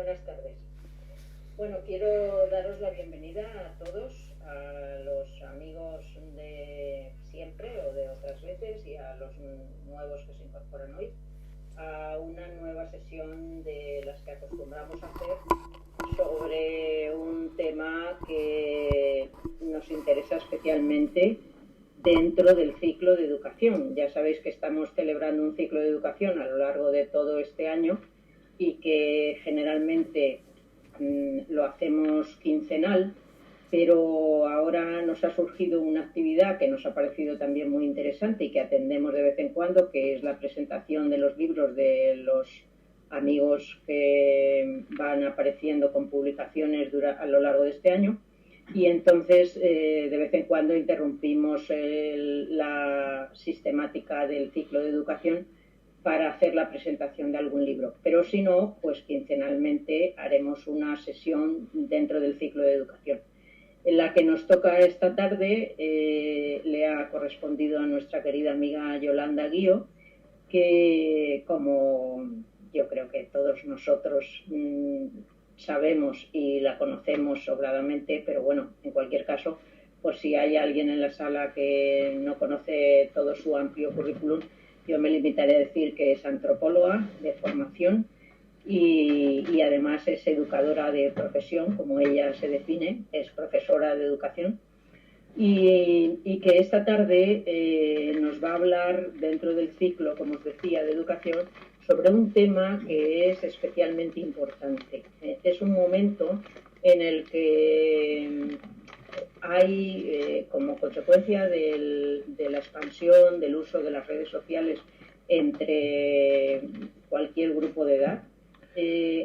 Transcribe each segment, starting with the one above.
Buenas tardes. Bueno, quiero daros la bienvenida a todos, a los amigos de siempre o de otras veces y a los nuevos que se incorporan hoy, a una nueva sesión de las que acostumbramos a hacer sobre un tema que nos interesa especialmente dentro del ciclo de educación. Ya sabéis que estamos celebrando un ciclo de educación a lo largo de todo este año y que generalmente lo hacemos quincenal, pero ahora nos ha surgido una actividad que nos ha parecido también muy interesante y que atendemos de vez en cuando, que es la presentación de los libros de los amigos que van apareciendo con publicaciones a lo largo de este año. Y entonces de vez en cuando interrumpimos la sistemática del ciclo de educación para hacer la presentación de algún libro, pero si no, pues quincenalmente haremos una sesión dentro del ciclo de educación. En la que nos toca esta tarde le ha correspondido a nuestra querida amiga Yolanda Guío, que como yo creo que todos nosotros sabemos y la conocemos sobradamente, pero bueno, en cualquier caso, por si hay alguien en la sala que no conoce todo su amplio currículum, yo me limitaré a decir que es antropóloga de formación y además es educadora de profesión, como ella se define, es profesora de educación, y que esta tarde nos va a hablar dentro del ciclo, como os decía, de educación, sobre un tema que es especialmente importante. Es un momento en el que hay, como consecuencia de la expansión del uso de las redes sociales entre cualquier grupo de edad,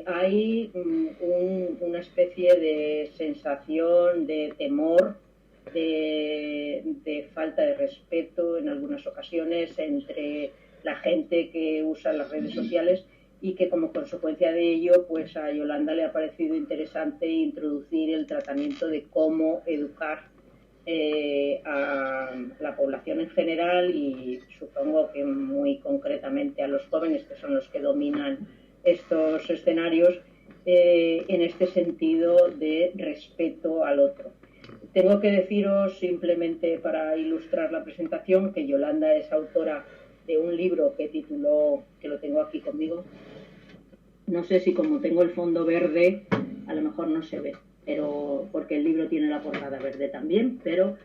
hay una especie de sensación de temor, de falta de respeto en algunas ocasiones entre la gente que usa las redes sociales, y que como consecuencia de ello, pues a Yolanda le ha parecido interesante introducir el tratamiento de cómo educar a la población en general y supongo que muy concretamente a los jóvenes, que son los que dominan estos escenarios, en este sentido de respeto al otro. Tengo que deciros simplemente para ilustrar la presentación que Yolanda es autora de un libro que tituló, que lo tengo aquí conmigo, no sé si como tengo el fondo verde a lo mejor no se ve, pero porque el libro tiene la portada verde también, pero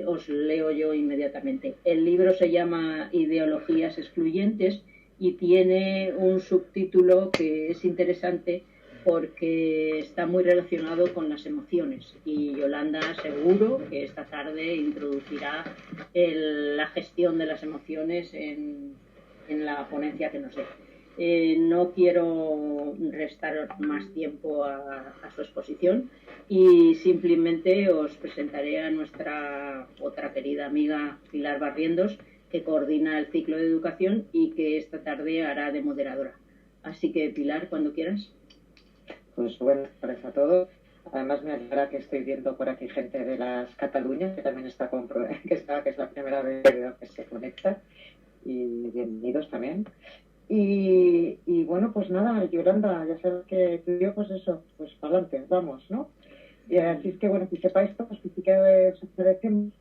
os leo yo inmediatamente. El libro se llama Ideologías excluyentes y tiene un subtítulo que es interesante porque está muy relacionado con las emociones, y Yolanda seguro que esta tarde introducirá la gestión de las emociones en la ponencia que nos dé. No quiero restar más tiempo a su exposición y simplemente os presentaré a nuestra otra querida amiga Pilar Barrientos, que coordina el ciclo de educación y que esta tarde hará de moderadora. Así que Pilar, cuando quieras. Pues buenas tardes a todos. Además me alegra que estoy viendo por aquí gente de las Cataluñas, que también está que es la primera vez que se conecta, y bienvenidos también. Y bueno, pues nada, Yolanda, ya sabes que tú y yo, pues eso, pues para adelante, vamos, ¿no? Y así es que, bueno, que sepáis todos que sí que os agradecemos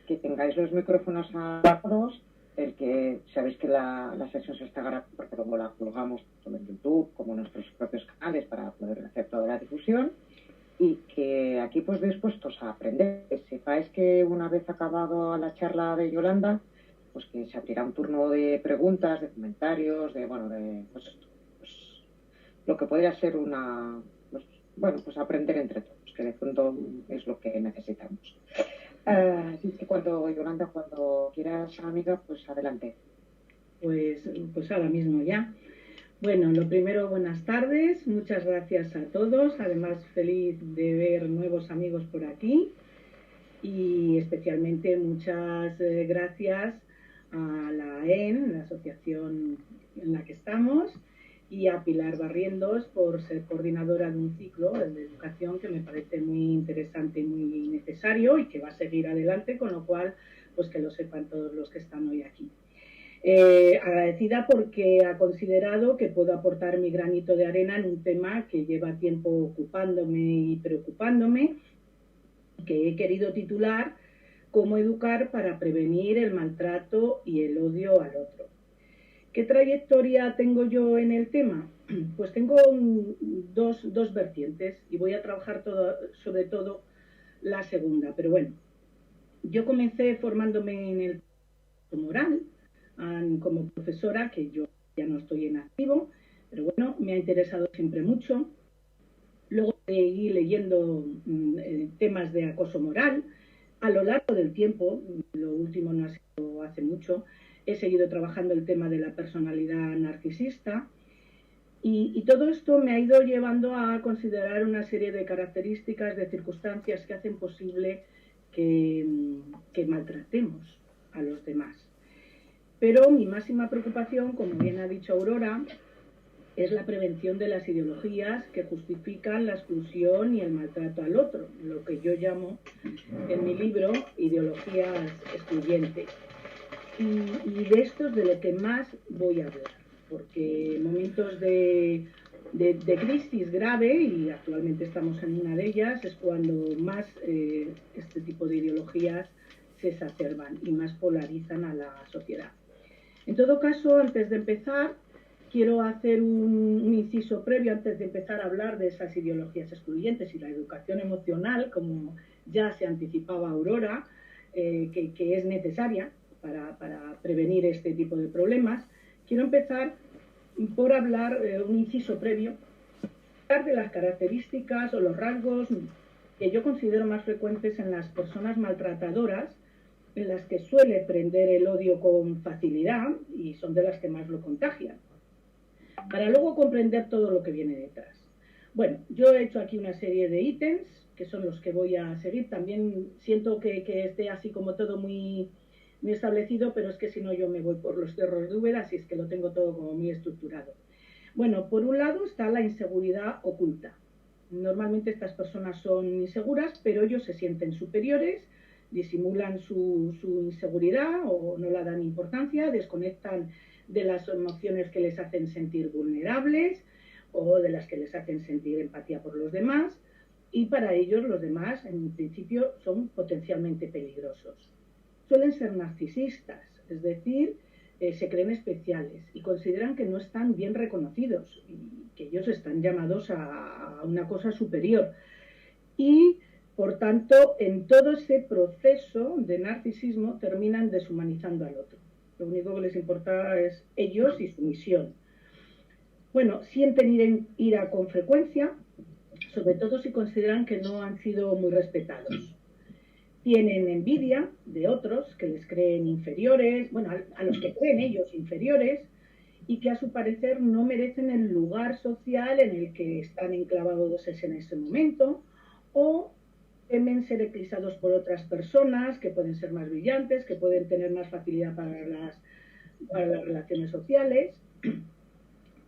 que tengáis los micrófonos apagados, el que sabéis que la sesión se está grabando porque luego la colgamos tanto en YouTube como en nuestros propios canales para poder hacer toda la difusión, y que aquí pues dispuestos a aprender, que sepáis que una vez acabado la charla de Yolanda, pues que se abrirá un turno de preguntas, de comentarios, de pues lo que podría ser pues aprender entre todos, que de fondo es lo que necesitamos. Así que Yolanda, cuando quieras, amiga, pues adelante. Pues ahora mismo ya. Bueno, lo primero, buenas tardes, muchas gracias a todos, además feliz de ver nuevos amigos por aquí, y especialmente muchas gracias a la AEN, la asociación en la que estamos, y a Pilar Barrientos por ser coordinadora de un ciclo de educación que me parece muy interesante y muy necesario y que va a seguir adelante, con lo cual, pues que lo sepan todos los que están hoy aquí. Agradecida porque ha considerado que puedo aportar mi granito de arena en un tema que lleva tiempo ocupándome y preocupándome, que he querido titular Cómo educar para prevenir el maltrato y el odio al otro. ¿Qué trayectoria tengo yo en el tema? Pues tengo dos vertientes y voy a trabajar sobre todo la segunda. Pero bueno, yo comencé formándome en el moral como profesora, que yo ya no estoy en activo, pero bueno, me ha interesado siempre mucho. Luego seguí leyendo temas de acoso moral. A lo largo del tiempo, lo último no ha sido hace mucho, he seguido trabajando el tema de la personalidad narcisista y todo esto me ha ido llevando a considerar una serie de características, de circunstancias que hacen posible que maltratemos a los demás. Pero mi máxima preocupación, como bien ha dicho Aurora, es la prevención de las ideologías que justifican la exclusión y el maltrato al otro, lo que yo llamo en mi libro ideologías excluyentes. Y de esto es de lo que más voy a hablar, porque en momentos de crisis grave, y actualmente estamos en una de ellas, es cuando más este tipo de ideologías se exacerban y más polarizan a la sociedad. En todo caso, antes de empezar, quiero hacer un inciso previo antes de empezar a hablar de esas ideologías excluyentes y la educación emocional, como ya se anticipaba Aurora, que es necesaria para prevenir este tipo de problemas. Quiero empezar por hablar, un inciso previo, hablar de las características o los rasgos que yo considero más frecuentes en las personas maltratadoras, en las que suele prender el odio con facilidad y son de las que más lo contagian, para luego comprender todo lo que viene detrás. Bueno, yo he hecho aquí una serie de ítems, que son los que voy a seguir. También siento que esté así como todo muy establecido, pero es que si no yo me voy por los cerros de Úbeda, así es que lo tengo todo como muy estructurado. Bueno, por un lado está la inseguridad oculta. Normalmente estas personas son inseguras, pero ellos se sienten superiores, disimulan su inseguridad o no la dan importancia, desconectan de las emociones que les hacen sentir vulnerables o de las que les hacen sentir empatía por los demás, y para ellos los demás en principio son potencialmente peligrosos. Suelen ser narcisistas, es decir, se creen especiales y consideran que no están bien reconocidos y que ellos están llamados a una cosa superior. Y por tanto, en todo ese proceso de narcisismo terminan deshumanizando al otro. Lo único que les importa es ellos y su misión. Bueno, sienten ira con frecuencia, sobre todo si consideran que no han sido muy respetados. Tienen envidia de otros que les creen inferiores, bueno, a los que creen ellos inferiores, y que a su parecer no merecen el lugar social en el que están enclavados en ese momento, o temen ser eclipsados por otras personas que pueden ser más brillantes, que pueden tener más facilidad para las relaciones sociales.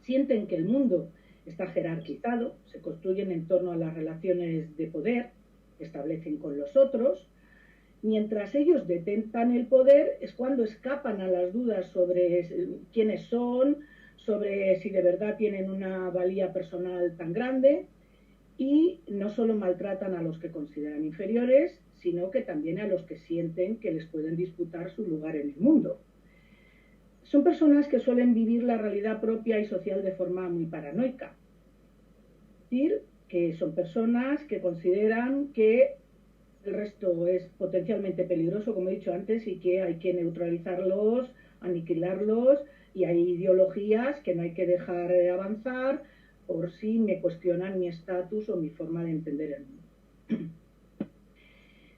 Sienten que el mundo está jerarquizado, se construyen en torno a las relaciones de poder que establecen con los otros. Mientras ellos detentan el poder es cuando escapan a las dudas sobre quiénes son, sobre si de verdad tienen una valía personal tan grande, y no solo maltratan a los que consideran inferiores, sino que también a los que sienten que les pueden disputar su lugar en el mundo. Son personas que suelen vivir la realidad propia y social de forma muy paranoica. Es decir, que son personas que consideran que el resto es potencialmente peligroso, como he dicho antes, y que hay que neutralizarlos, aniquilarlos, y hay ideologías que no hay que dejar avanzar por si me cuestionan mi estatus o mi forma de entender el mundo.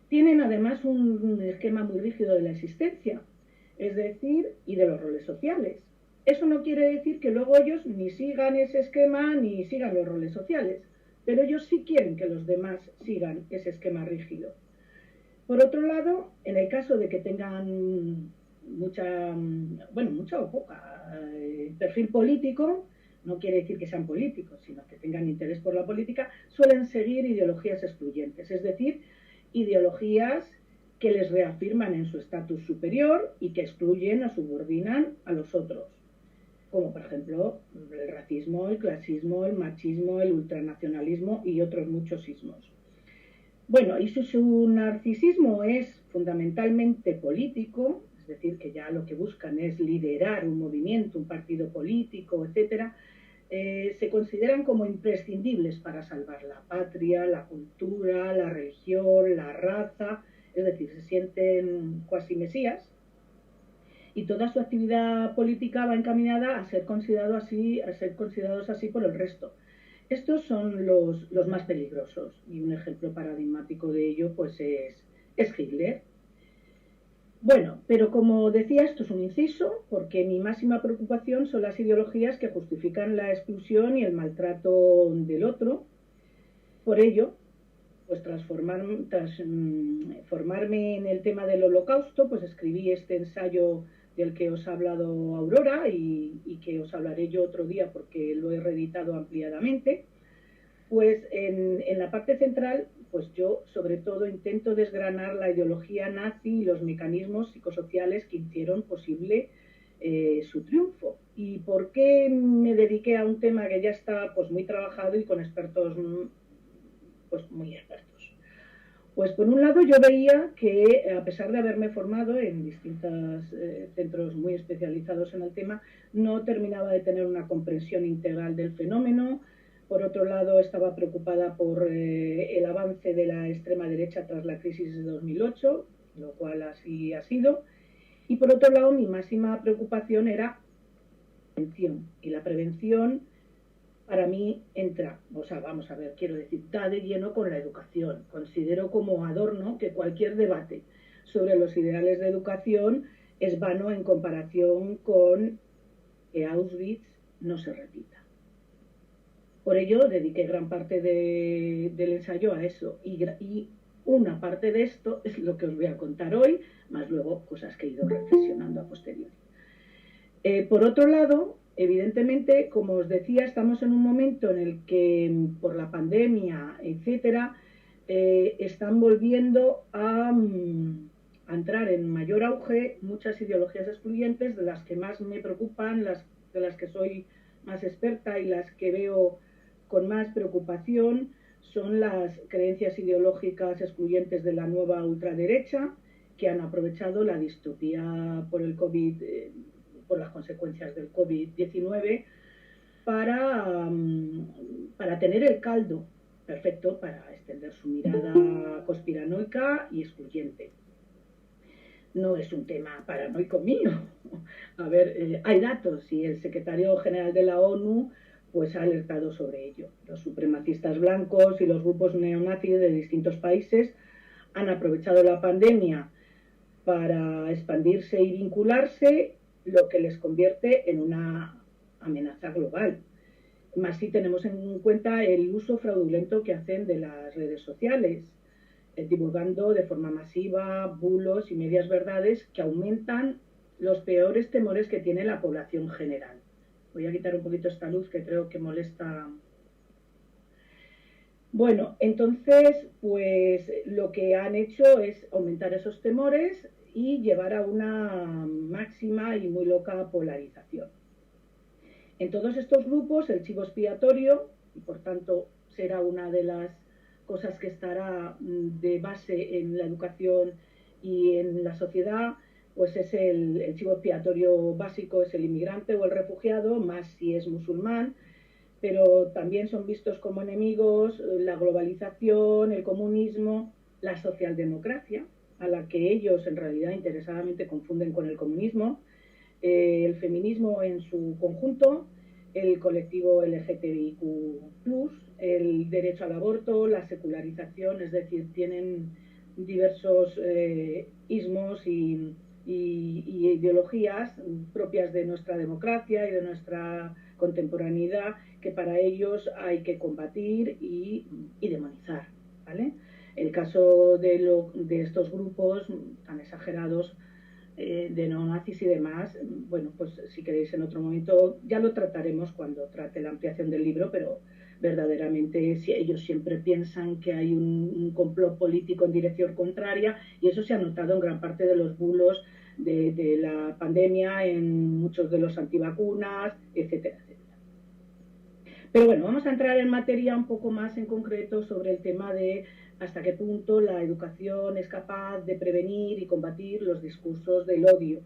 Tienen además un esquema muy rígido de la existencia, es decir, y de los roles sociales. Eso no quiere decir que luego ellos ni sigan ese esquema ni sigan los roles sociales, pero ellos sí quieren que los demás sigan ese esquema rígido. Por otro lado, en el caso de que tengan mucha o poca perfil político, no quiere decir que sean políticos, sino que tengan interés por la política, suelen seguir ideologías excluyentes, es decir, ideologías que les reafirman en su estatus superior y que excluyen o subordinan a los otros, como por ejemplo el racismo, el clasismo, el machismo, el ultranacionalismo y otros muchos ismos. Bueno, y su narcisismo es fundamentalmente político, es decir, que ya lo que buscan es liderar un movimiento, un partido político, etcétera. Se consideran como imprescindibles para salvar la patria, la cultura, la religión, la raza, es decir, se sienten cuasi mesías, y toda su actividad política va encaminada a ser considerados así por el resto. Estos son los más peligrosos, y un ejemplo paradigmático de ello pues es Hitler. Bueno, pero como decía, esto es un inciso, porque mi máxima preocupación son las ideologías que justifican la exclusión y el maltrato del otro. Por ello, pues tras formarme en el tema del Holocausto, pues escribí este ensayo del que os ha hablado Aurora y que os hablaré yo otro día porque lo he reeditado ampliadamente. Pues en la parte central, pues yo sobre todo intento desgranar la ideología nazi y los mecanismos psicosociales que hicieron posible su triunfo. ¿Y por qué me dediqué a un tema que ya está pues muy trabajado y con expertos pues muy expertos? Pues por un lado yo veía que a pesar de haberme formado en distintos centros muy especializados en el tema, no terminaba de tener una comprensión integral del fenómeno. Por otro lado, estaba preocupada por el avance de la extrema derecha tras la crisis de 2008, lo cual así ha sido. Y por otro lado, mi máxima preocupación era la prevención. Y la prevención para mí entra, o sea, vamos a ver, quiero decir, da de lleno con la educación. Considero como adorno que cualquier debate sobre los ideales de educación es vano en comparación con que Auschwitz no se repita. Por ello dediqué gran parte del ensayo a eso y una parte de esto es lo que os voy a contar hoy, más luego cosas que he ido reflexionando a posteriori. Por otro lado, evidentemente, como os decía, estamos en un momento en el que por la pandemia, etcétera, están volviendo a entrar en mayor auge muchas ideologías excluyentes, de las que más me preocupan, de las que soy más experta y las que veo con más preocupación son las creencias ideológicas excluyentes de la nueva ultraderecha, que han aprovechado la distopía por el COVID, por las consecuencias del COVID-19, para tener el caldo perfecto para extender su mirada conspiranoica y excluyente. No es un tema paranoico mío. A ver, hay datos y el secretario general de la ONU pues ha alertado sobre ello. Los supremacistas blancos y los grupos neonazis de distintos países han aprovechado la pandemia para expandirse y vincularse, lo que les convierte en una amenaza global. Más si tenemos en cuenta el uso fraudulento que hacen de las redes sociales, divulgando de forma masiva bulos y medias verdades que aumentan los peores temores que tiene la población general. Voy a quitar un poquito esta luz que creo que molesta. Bueno, entonces, pues lo que han hecho es aumentar esos temores y llevar a una máxima y muy loca polarización. En todos estos grupos, el chivo expiatorio, y por tanto será una de las cosas que estará de base en la educación y en la sociedad, pues es el chivo expiatorio básico, es el inmigrante o el refugiado, más si es musulmán, pero también son vistos como enemigos la globalización, el comunismo, la socialdemocracia, a la que ellos en realidad interesadamente confunden con el comunismo, el feminismo en su conjunto, el colectivo LGTBIQ+, el derecho al aborto, la secularización, es decir, tienen diversos ismos y ideologías propias de nuestra democracia y de nuestra contemporaneidad que para ellos hay que combatir y demonizar, ¿vale? El caso de estos grupos tan exagerados de neonazis y demás, bueno, pues si queréis en otro momento ya lo trataremos cuando trate la ampliación del libro, pero verdaderamente si ellos siempre piensan que hay un complot político en dirección contraria, y eso se ha notado en gran parte de los bulos de la pandemia, en muchos de los antivacunas, etcétera, etcétera. Pero bueno, vamos a entrar en materia un poco más en concreto sobre el tema de hasta qué punto la educación es capaz de prevenir y combatir los discursos del odio.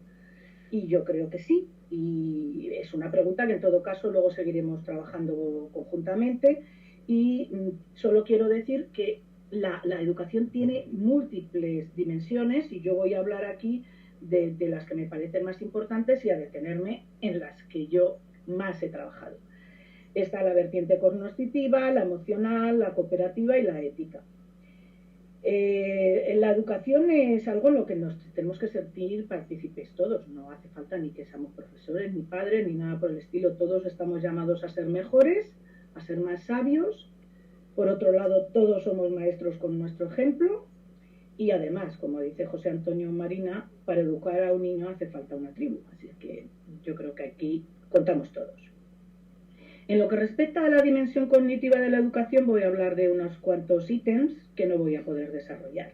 Y yo creo que sí, y es una pregunta que en todo caso luego seguiremos trabajando conjuntamente, y solo quiero decir que la educación tiene múltiples dimensiones, y yo voy a hablar aquí de las que me parecen más importantes y a detenerme en las que yo más he trabajado. Está la vertiente cognitiva, la emocional, la cooperativa y la ética. La educación es algo en lo que nos tenemos que sentir partícipes todos. No hace falta ni que seamos profesores, ni padres, ni nada por el estilo. Todos estamos llamados a ser mejores, a ser más sabios. Por otro lado, todos somos maestros con nuestro ejemplo. Y además, como dice José Antonio Marina, para educar a un niño hace falta una tribu. Así que yo creo que aquí contamos todos. En lo que respecta a la dimensión cognitiva de la educación, voy a hablar de unos cuantos ítems que no voy a poder desarrollar.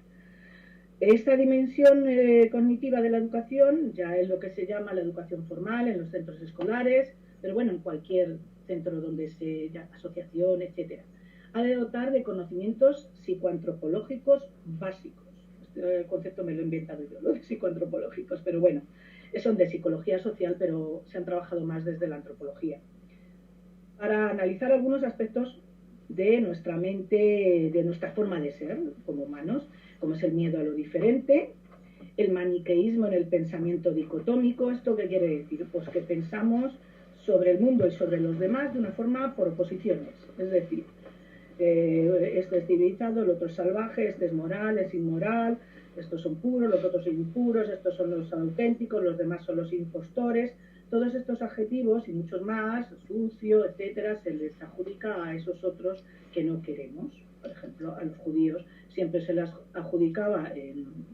Esta dimensión cognitiva de la educación ya es lo que se llama la educación formal en los centros escolares, pero bueno, en cualquier centro donde se llama asociación, etcétera. Ha de dotar de conocimientos psicoantropológicos básicos. Este concepto me lo he inventado yo, lo de psicoantropológicos, pero bueno, son de psicología social, pero se han trabajado más desde la antropología, para analizar algunos aspectos de nuestra mente, de nuestra forma de ser como humanos, como es el miedo a lo diferente, el maniqueísmo en el pensamiento dicotómico. ¿Esto qué quiere decir? Pues que pensamos sobre el mundo y sobre los demás de una forma por oposiciones, es decir, este es civilizado, el otro es salvaje, este es moral, es inmoral, estos son puros, los otros son impuros, estos son los auténticos, los demás son los impostores. Todos estos adjetivos y muchos más, sucio, etcétera, se les adjudica a esos otros que no queremos. Por ejemplo, a los judíos siempre se les adjudicaba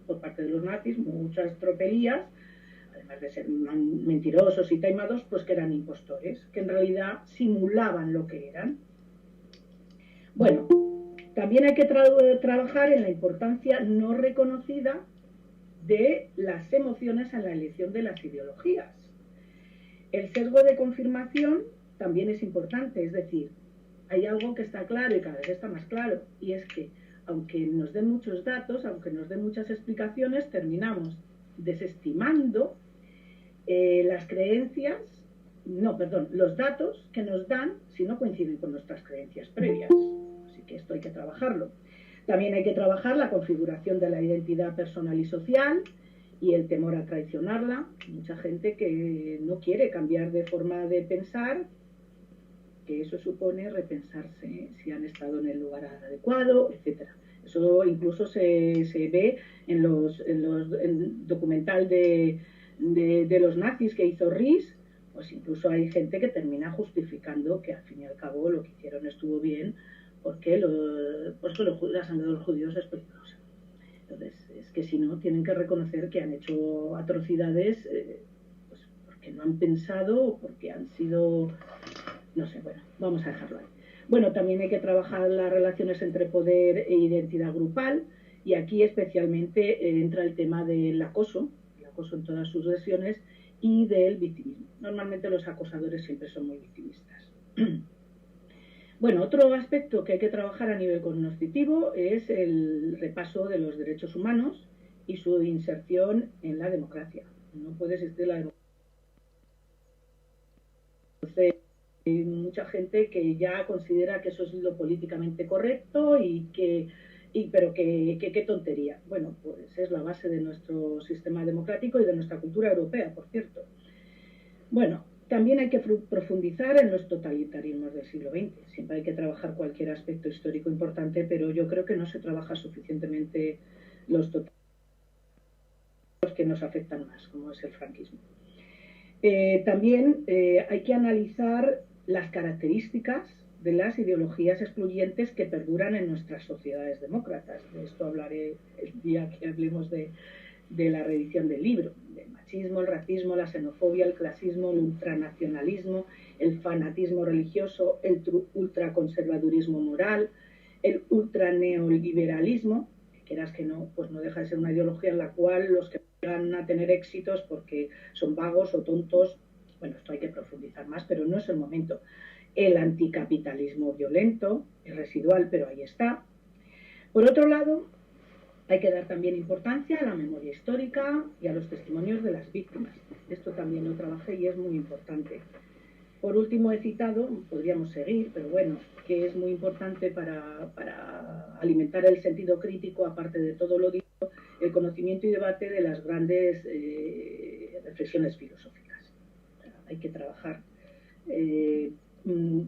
por parte de los nazis muchas tropelías, además de ser mentirosos y taimados, pues que eran impostores, que en realidad simulaban lo que eran. Bueno, también hay que trabajar en la importancia no reconocida de las emociones en la elección de las ideologías. El sesgo de confirmación también es importante, es decir, hay algo que está claro y cada vez está más claro, y es que aunque nos den muchos datos, aunque nos den muchas explicaciones, terminamos desestimando los datos que nos dan si no coinciden con nuestras creencias previas. Así que esto hay que trabajarlo. También hay que trabajar la configuración de la identidad personal y social, y el temor a traicionarla. Mucha gente que no quiere cambiar de forma de pensar, que eso supone repensarse si han estado en el lugar adecuado, etcétera. Eso incluso se ve en el documental de los nazis que hizo Ries, pues incluso hay gente que termina justificando que al fin y al cabo lo que hicieron estuvo bien, porque la sangre de los judíos es peligrosa. Entonces, es que si no, tienen que reconocer que han hecho atrocidades pues porque no han pensado o porque han sido, no sé, bueno, vamos a dejarlo ahí. Bueno, también hay que trabajar las relaciones entre poder e identidad grupal, y aquí especialmente entra el tema del acoso en todas sus versiones, y del victimismo. Normalmente los acosadores siempre son muy victimistas. Bueno, otro aspecto que hay que trabajar a nivel cognitivo es el repaso de los derechos humanos y su inserción en la democracia. No puede existir la democracia. Entonces, hay mucha gente que ya considera que eso es lo políticamente correcto pero qué tontería. Bueno, pues es la base de nuestro sistema democrático y de nuestra cultura europea, por cierto. Bueno, también hay que profundizar en los totalitarismos del siglo XX. Siempre hay que trabajar cualquier aspecto histórico importante, pero yo creo que no se trabaja suficientemente los totalitarismos que nos afectan más, como es el franquismo. También hay que analizar las características de las ideologías excluyentes que perduran en nuestras sociedades demócratas. De esto hablaré el día que hablemos de la reedición del libro. del machismo, el racismo, la xenofobia, el clasismo, el ultranacionalismo, el fanatismo religioso, el ultraconservadurismo moral, el ultraneoliberalismo, que quieras que no, pues no deja de ser una ideología en la cual los que van a tener éxitos porque son vagos o tontos, bueno, esto hay que profundizar más, pero no es el momento. El anticapitalismo violento, es residual, pero ahí está. Por otro lado, hay que dar también importancia a la memoria histórica y a los testimonios de las víctimas. Esto también lo trabajé y es muy importante. Por último, he citado, podríamos seguir, pero bueno, que es muy importante para alimentar el sentido crítico, aparte de todo lo dicho, el conocimiento y debate de las grandes reflexiones filosóficas. Hay que trabajar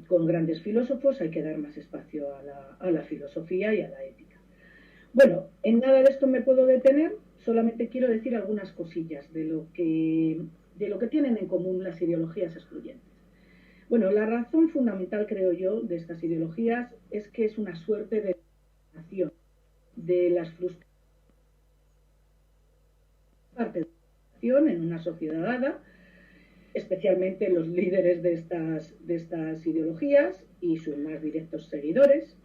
con grandes filósofos, hay que dar más espacio a la filosofía y a la ética. Bueno, en nada de esto me puedo detener, solamente quiero decir algunas cosillas de lo que tienen en común las ideologías excluyentes. Bueno, la razón fundamental, creo yo, de estas ideologías es que es una suerte de nación de las frustraciones en una sociedad dada, especialmente los líderes de estas ideologías y sus más directos seguidores.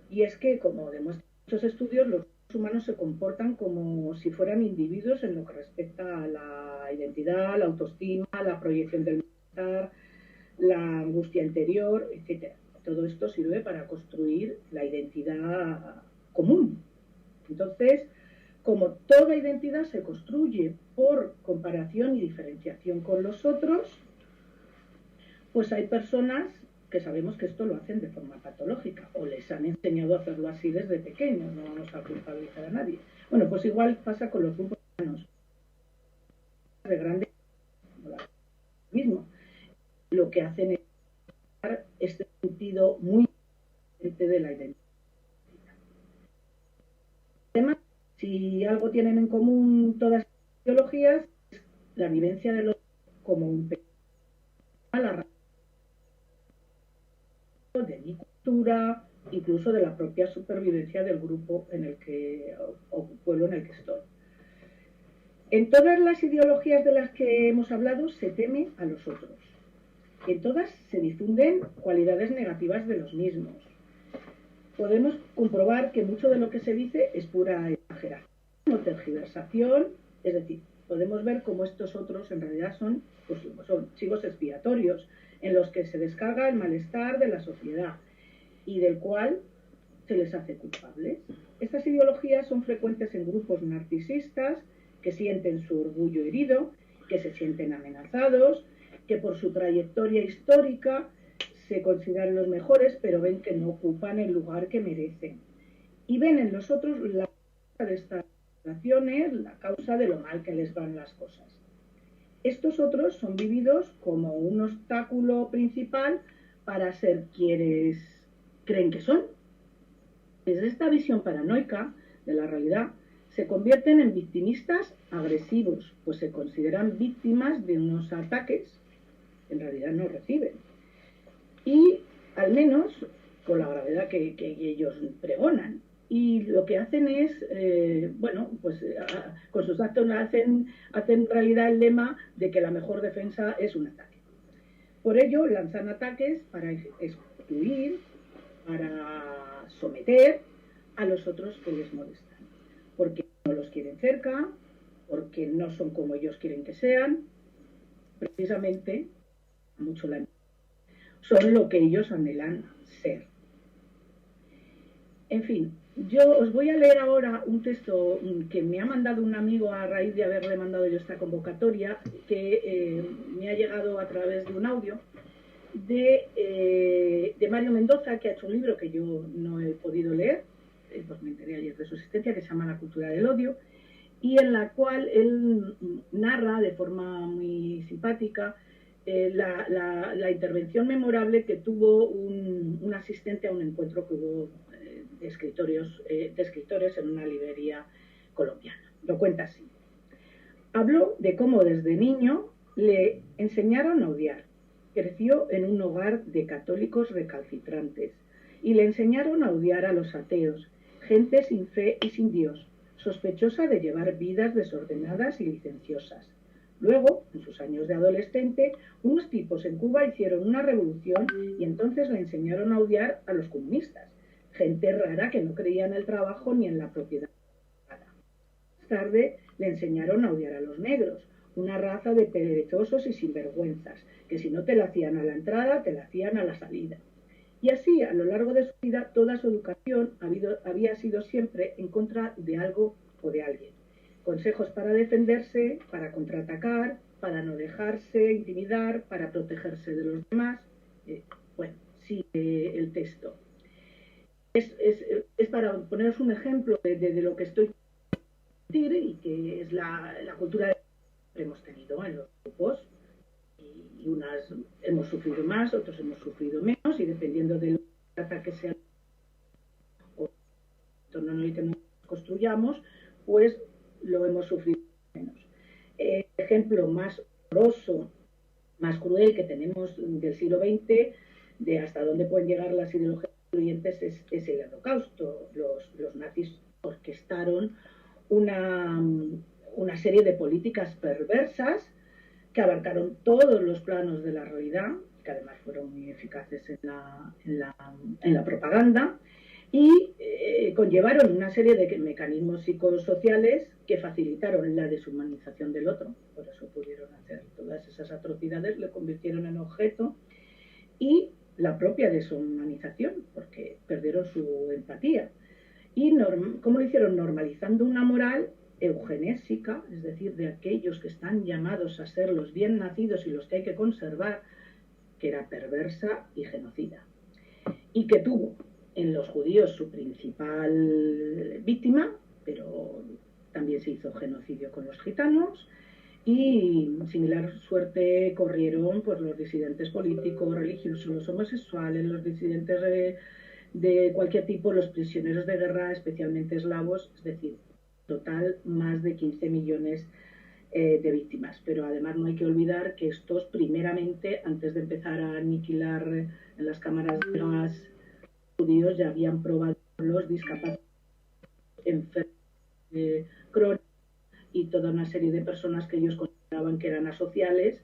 Y es que, como demuestran muchos estudios, los humanos se comportan como si fueran individuos en lo que respecta a la identidad, la autoestima, la proyección del bienestar, la angustia interior, etc. Todo esto sirve para construir la identidad común. Entonces, como toda identidad se construye por comparación y diferenciación con los otros, pues hay personas que sabemos que esto lo hacen de forma patológica o les han enseñado a hacerlo así desde pequeños, no vamos a culpabilizar a nadie. Bueno, pues igual pasa con los grupos humanos de grande mismo. Lo que hacen es dar este sentido muy diferente de la identidad. Además, si algo tienen en común todas las ideologías, es la vivencia de los como un peligro a la de mi cultura, incluso de la propia supervivencia del grupo en el que, o pueblo en el que estoy. En todas las ideologías de las que hemos hablado se teme a los otros. En todas se difunden cualidades negativas de los mismos. Podemos comprobar que mucho de lo que se dice es pura exageración o tergiversación, es decir, podemos ver cómo estos otros en realidad son chivos expiatorios en los que se descarga el malestar de la sociedad y del cual se les hace culpables. Estas ideologías son frecuentes en grupos narcisistas que sienten su orgullo herido, que se sienten amenazados, que por su trayectoria histórica se consideran los mejores, pero ven que no ocupan el lugar que merecen. Y ven en los otros la causa de estas relaciones, la causa de lo mal que les van las cosas. Estos otros son vividos como un obstáculo principal para ser quienes creen que son. Desde esta visión paranoica de la realidad, se convierten en victimistas agresivos, pues se consideran víctimas de unos ataques que en realidad no reciben. Y al menos con la gravedad que ellos pregonan. Y lo que hacen es, con sus actos hacen realidad el lema de que la mejor defensa es un ataque. Por ello, lanzan ataques para excluir, para someter a los otros que les molestan. Porque no los quieren cerca, porque no son como ellos quieren que sean, precisamente, mucho la son lo que ellos anhelan ser. En fin, yo os voy a leer ahora un texto que me ha mandado un amigo a raíz de haberle mandado yo esta convocatoria, que me ha llegado a través de un audio de Mario Mendoza, que ha hecho un libro que yo no he podido leer, pues me enteré ayer de su existencia, que se llama La cultura del odio, y en la cual él narra de forma muy simpática la intervención memorable que tuvo un asistente a un encuentro que hubo de escritores en una librería colombiana. Lo cuenta así. Habló de cómo desde niño le enseñaron a odiar. Creció en un hogar de católicos recalcitrantes y le enseñaron a odiar a los ateos, gente sin fe y sin Dios, sospechosa de llevar vidas desordenadas y licenciosas. Luego, en sus años de adolescente, unos tipos en Cuba hicieron una revolución y entonces le enseñaron a odiar a los comunistas, gente rara que no creía en el trabajo ni en la propiedad. Más tarde le enseñaron a odiar a los negros, una raza de perezosos y sinvergüenzas, que si no te la hacían a la entrada, te la hacían a la salida. Y así, a lo largo de su vida, toda su educación había sido siempre en contra de algo o de alguien. Consejos para defenderse, para contraatacar, para no dejarse intimidar, para protegerse de los demás. Bueno, sigue el texto. Es para poneros un ejemplo de lo que estoy diciendo y que es la cultura que hemos tenido en los grupos. Y unas hemos sufrido más, otros hemos sufrido menos, y dependiendo del ataque sea o el entorno en el que nos construyamos, pues lo hemos sufrido menos. El ejemplo más horroroso, más cruel que tenemos del siglo XX, de hasta dónde pueden llegar las ideologías excluyentes, es el Holocausto. Los nazis orquestaron una serie de políticas perversas que abarcaron todos los planos de la realidad, que además fueron muy eficaces en la propaganda, y conllevaron una serie de mecanismos psicosociales que facilitaron la deshumanización del otro. Por eso pudieron hacer todas esas atrocidades, le convirtieron en objeto, y la propia deshumanización, porque perdieron su empatía. ¿Y cómo lo hicieron? Normalizando una moral eugenésica, es decir, de aquellos que están llamados a ser los bien nacidos y los que hay que conservar, que era perversa y genocida. Y que tuvo en los judíos su principal víctima, pero también se hizo genocidio con los gitanos, y similar suerte corrieron pues los disidentes políticos, religiosos, los homosexuales, los disidentes de cualquier tipo, los prisioneros de guerra, especialmente eslavos, es decir, total más de 15 millones de víctimas. Pero además no hay que olvidar que estos, primeramente, antes de empezar a aniquilar en las cámaras de gas judíos, ya habían probado los discapacitados, enfermos crónicos y toda una serie de personas que ellos consideraban que eran asociales,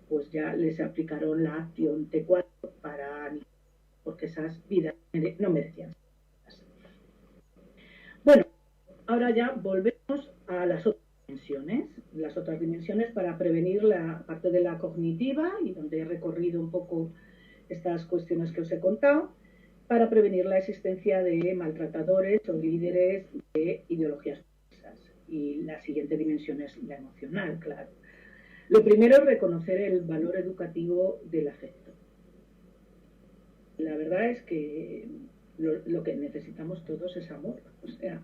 pues ya les aplicaron la acción T4 para aniquilar, porque esas vidas no merecían. Bueno, ahora ya volvemos a las otras dimensiones para prevenir la parte de la cognitiva, y donde he recorrido un poco estas cuestiones que os he contado, para prevenir la existencia de maltratadores o líderes de ideologías falsas. Y la siguiente dimensión es la emocional, claro. Lo primero es reconocer el valor educativo del afecto. La verdad es que lo que necesitamos todos es amor. O sea,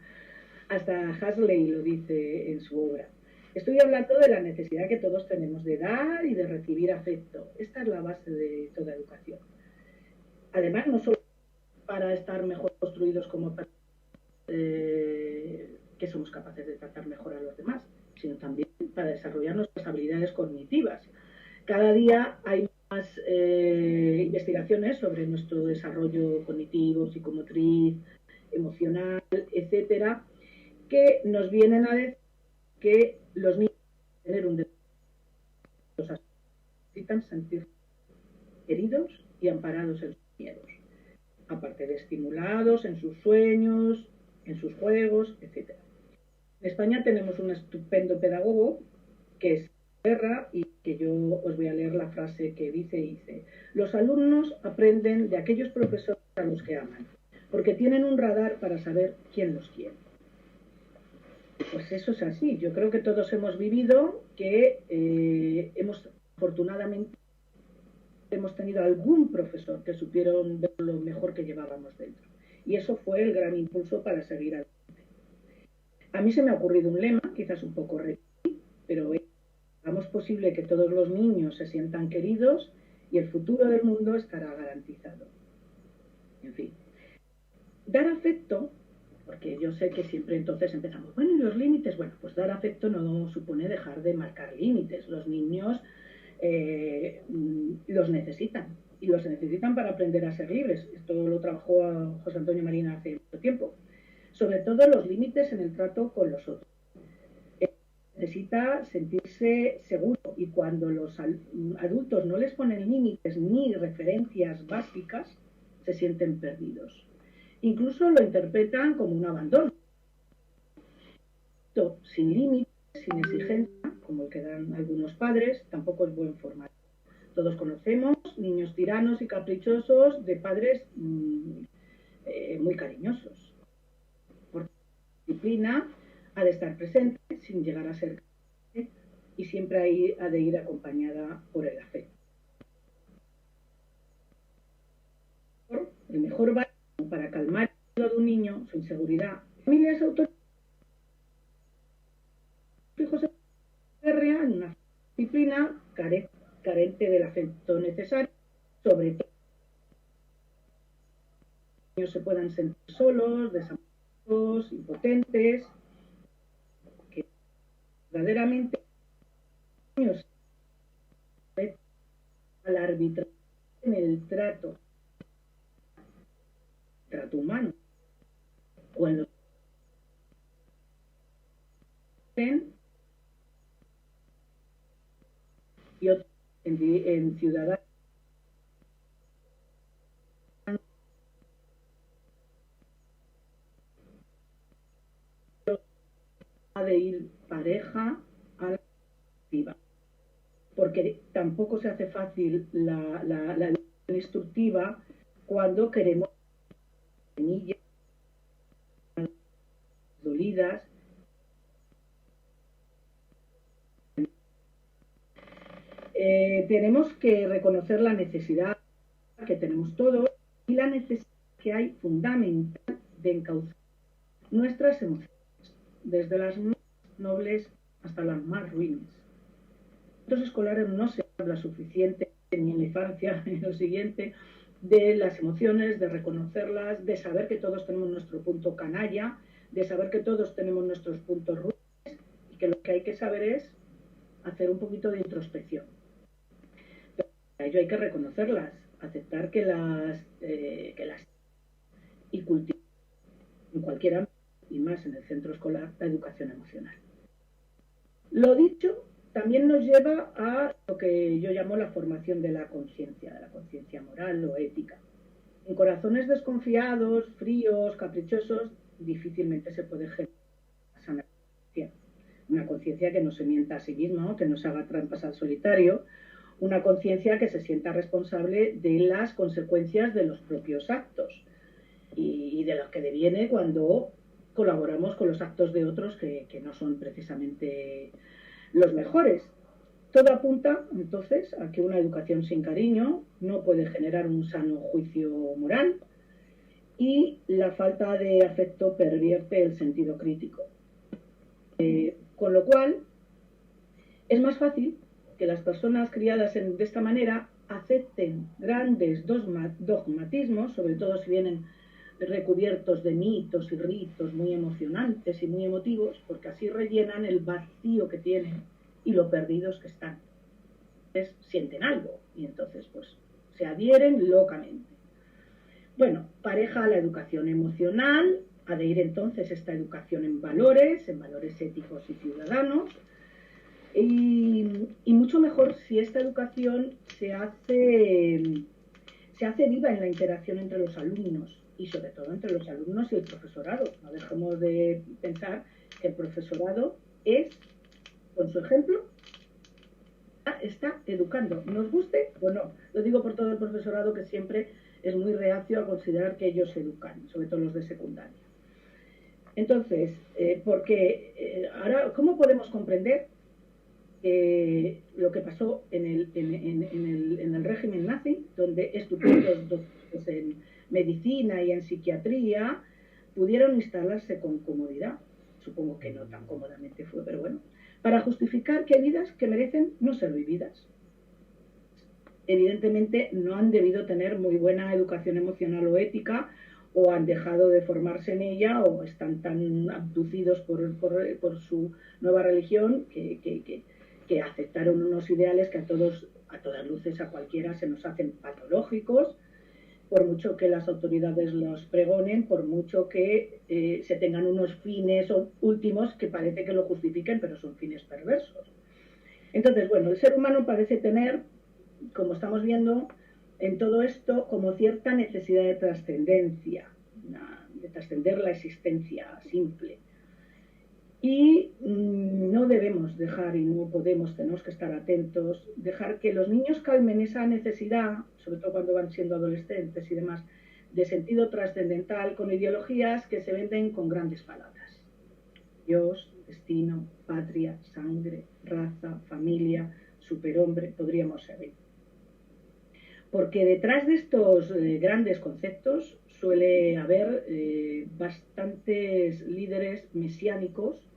hasta Huxley lo dice en su obra. Estoy hablando de la necesidad que todos tenemos de dar y de recibir afecto. Esta es la base de toda educación. Además, no solo para estar mejor construidos como personas, que somos capaces de tratar mejor a los demás, sino también para desarrollar nuestras habilidades cognitivas. Cada día hay más investigaciones sobre nuestro desarrollo cognitivo, psicomotriz, emocional, etcétera, que nos vienen a decir que los niños tener un desarrollo necesitan sentir queridos y amparados en sus miedos, aparte de estimulados en sus sueños, en sus juegos, etcétera. En España tenemos un estupendo pedagogo que es Guerra, y que yo os voy a leer la frase que dice: los alumnos aprenden de aquellos profesores a los que aman, porque tienen un radar para saber quién los quiere. Pues eso es así. Yo creo que todos hemos vivido que afortunadamente hemos tenido algún profesor que supieron ver lo mejor que llevábamos dentro. Y eso fue el gran impulso para seguir adelante. A mí se me ha ocurrido un lema, quizás un poco repetido, pero hagamos posible que todos los niños se sientan queridos y el futuro del mundo estará garantizado. En fin, dar afecto, porque yo sé que siempre entonces empezamos, bueno, ¿y los límites? Bueno, pues dar afecto no supone dejar de marcar límites. Los niños los necesitan, y los necesitan para aprender a ser libres. Esto lo trabajó a José Antonio Marina hace mucho tiempo. sobre todo los límites en el trato con los otros. Necesita sentirse seguro y cuando los adultos no les ponen límites ni referencias básicas, se sienten perdidos. Incluso lo interpretan como un abandono. Sin límites, sin exigencia, como el que dan algunos padres, tampoco es buen formato. Todos conocemos niños tiranos y caprichosos de padres muy cariñosos. Por disciplina ha de estar presente sin llegar a ser y siempre ha de ir acompañada por el afecto. El mejor bálsamo para calmar el de un niño, su inseguridad, familias autónomas, hijos en una disciplina carente del afecto necesario, sobre todo los niños se puedan sentir solos, desamparados, impotentes, que verdaderamente los niños al arbitrar en el trato humano o en los y otros en ciudadanos ha de ir pareja a la instructiva, porque tampoco se hace fácil la instructiva cuando queremos semillas dolidas. Tenemos que reconocer la necesidad que tenemos todos y la necesidad que hay fundamental de encauzar nuestras emociones, desde las más nobles hasta las más ruines. En los escolares no se habla suficiente, ni en la infancia, en lo siguiente, de las emociones, de reconocerlas, de saber que todos tenemos nuestro punto canalla, de saber que todos tenemos nuestros puntos ruines y que lo que hay que saber es hacer un poquito de introspección. Pero para ello hay que reconocerlas, aceptar que las y cultivar en cualquier ámbito y más en el centro escolar la educación emocional. Lo dicho también nos lleva a lo que yo llamo la formación de la conciencia moral o ética. En corazones desconfiados, fríos, caprichosos, difícilmente se puede generar una conciencia que no se mienta a sí misma, que no se haga trampas al solitario, una conciencia que se sienta responsable de las consecuencias de los propios actos y de los que deviene cuando colaboramos con los actos de otros que no son precisamente los mejores. Todo apunta, entonces, a que una educación sin cariño no puede generar un sano juicio moral y la falta de afecto pervierte el sentido crítico. Con lo cual, es más fácil que las personas criadas de esta manera acepten grandes dogmatismos, sobre todo si vienen recubiertos de mitos y ritos muy emocionantes y muy emotivos, porque así rellenan el vacío que tienen y lo perdidos que están. Entonces, sienten algo y entonces pues se adhieren locamente. Bueno, pareja a la educación emocional, ha de ir entonces esta educación en valores éticos y ciudadanos, y mucho mejor si esta educación se hace viva en la interacción entre los alumnos y sobre todo entre los alumnos y el profesorado. No dejemos de pensar que el profesorado es, con su ejemplo, está educando, nos guste o no. Lo digo por todo el profesorado que siempre es muy reacio a considerar que ellos educan, sobre todo los de secundaria. Entonces, ahora, ¿cómo podemos comprender lo que pasó en el régimen nazi, donde estupendos doctores en medicina y en psiquiatría pudieron instalarse con comodidad? Supongo que no tan cómodamente fue, pero bueno, para justificar que hay vidas que merecen no ser vividas. Evidentemente no han debido tener muy buena educación emocional o ética, o han dejado de formarse en ella, o están tan abducidos por su nueva religión que aceptaron unos ideales que a todas luces a cualquiera se nos hacen patológicos, por mucho que las autoridades los pregonen, por mucho que se tengan unos fines últimos que parece que lo justifiquen, pero son fines perversos. Entonces, bueno, el ser humano parece tener, como estamos viendo en todo esto, como cierta necesidad de trascendencia, de trascender la existencia simple. Y no debemos dejar, y no podemos, tenemos que estar atentos, dejar que los niños calmen esa necesidad, sobre todo cuando van siendo adolescentes y demás, de sentido trascendental con ideologías que se venden con grandes palabras. Dios, destino, patria, sangre, raza, familia, superhombre, podríamos seguir. Porque detrás de estos grandes conceptos suele haber bastantes líderes mesiánicos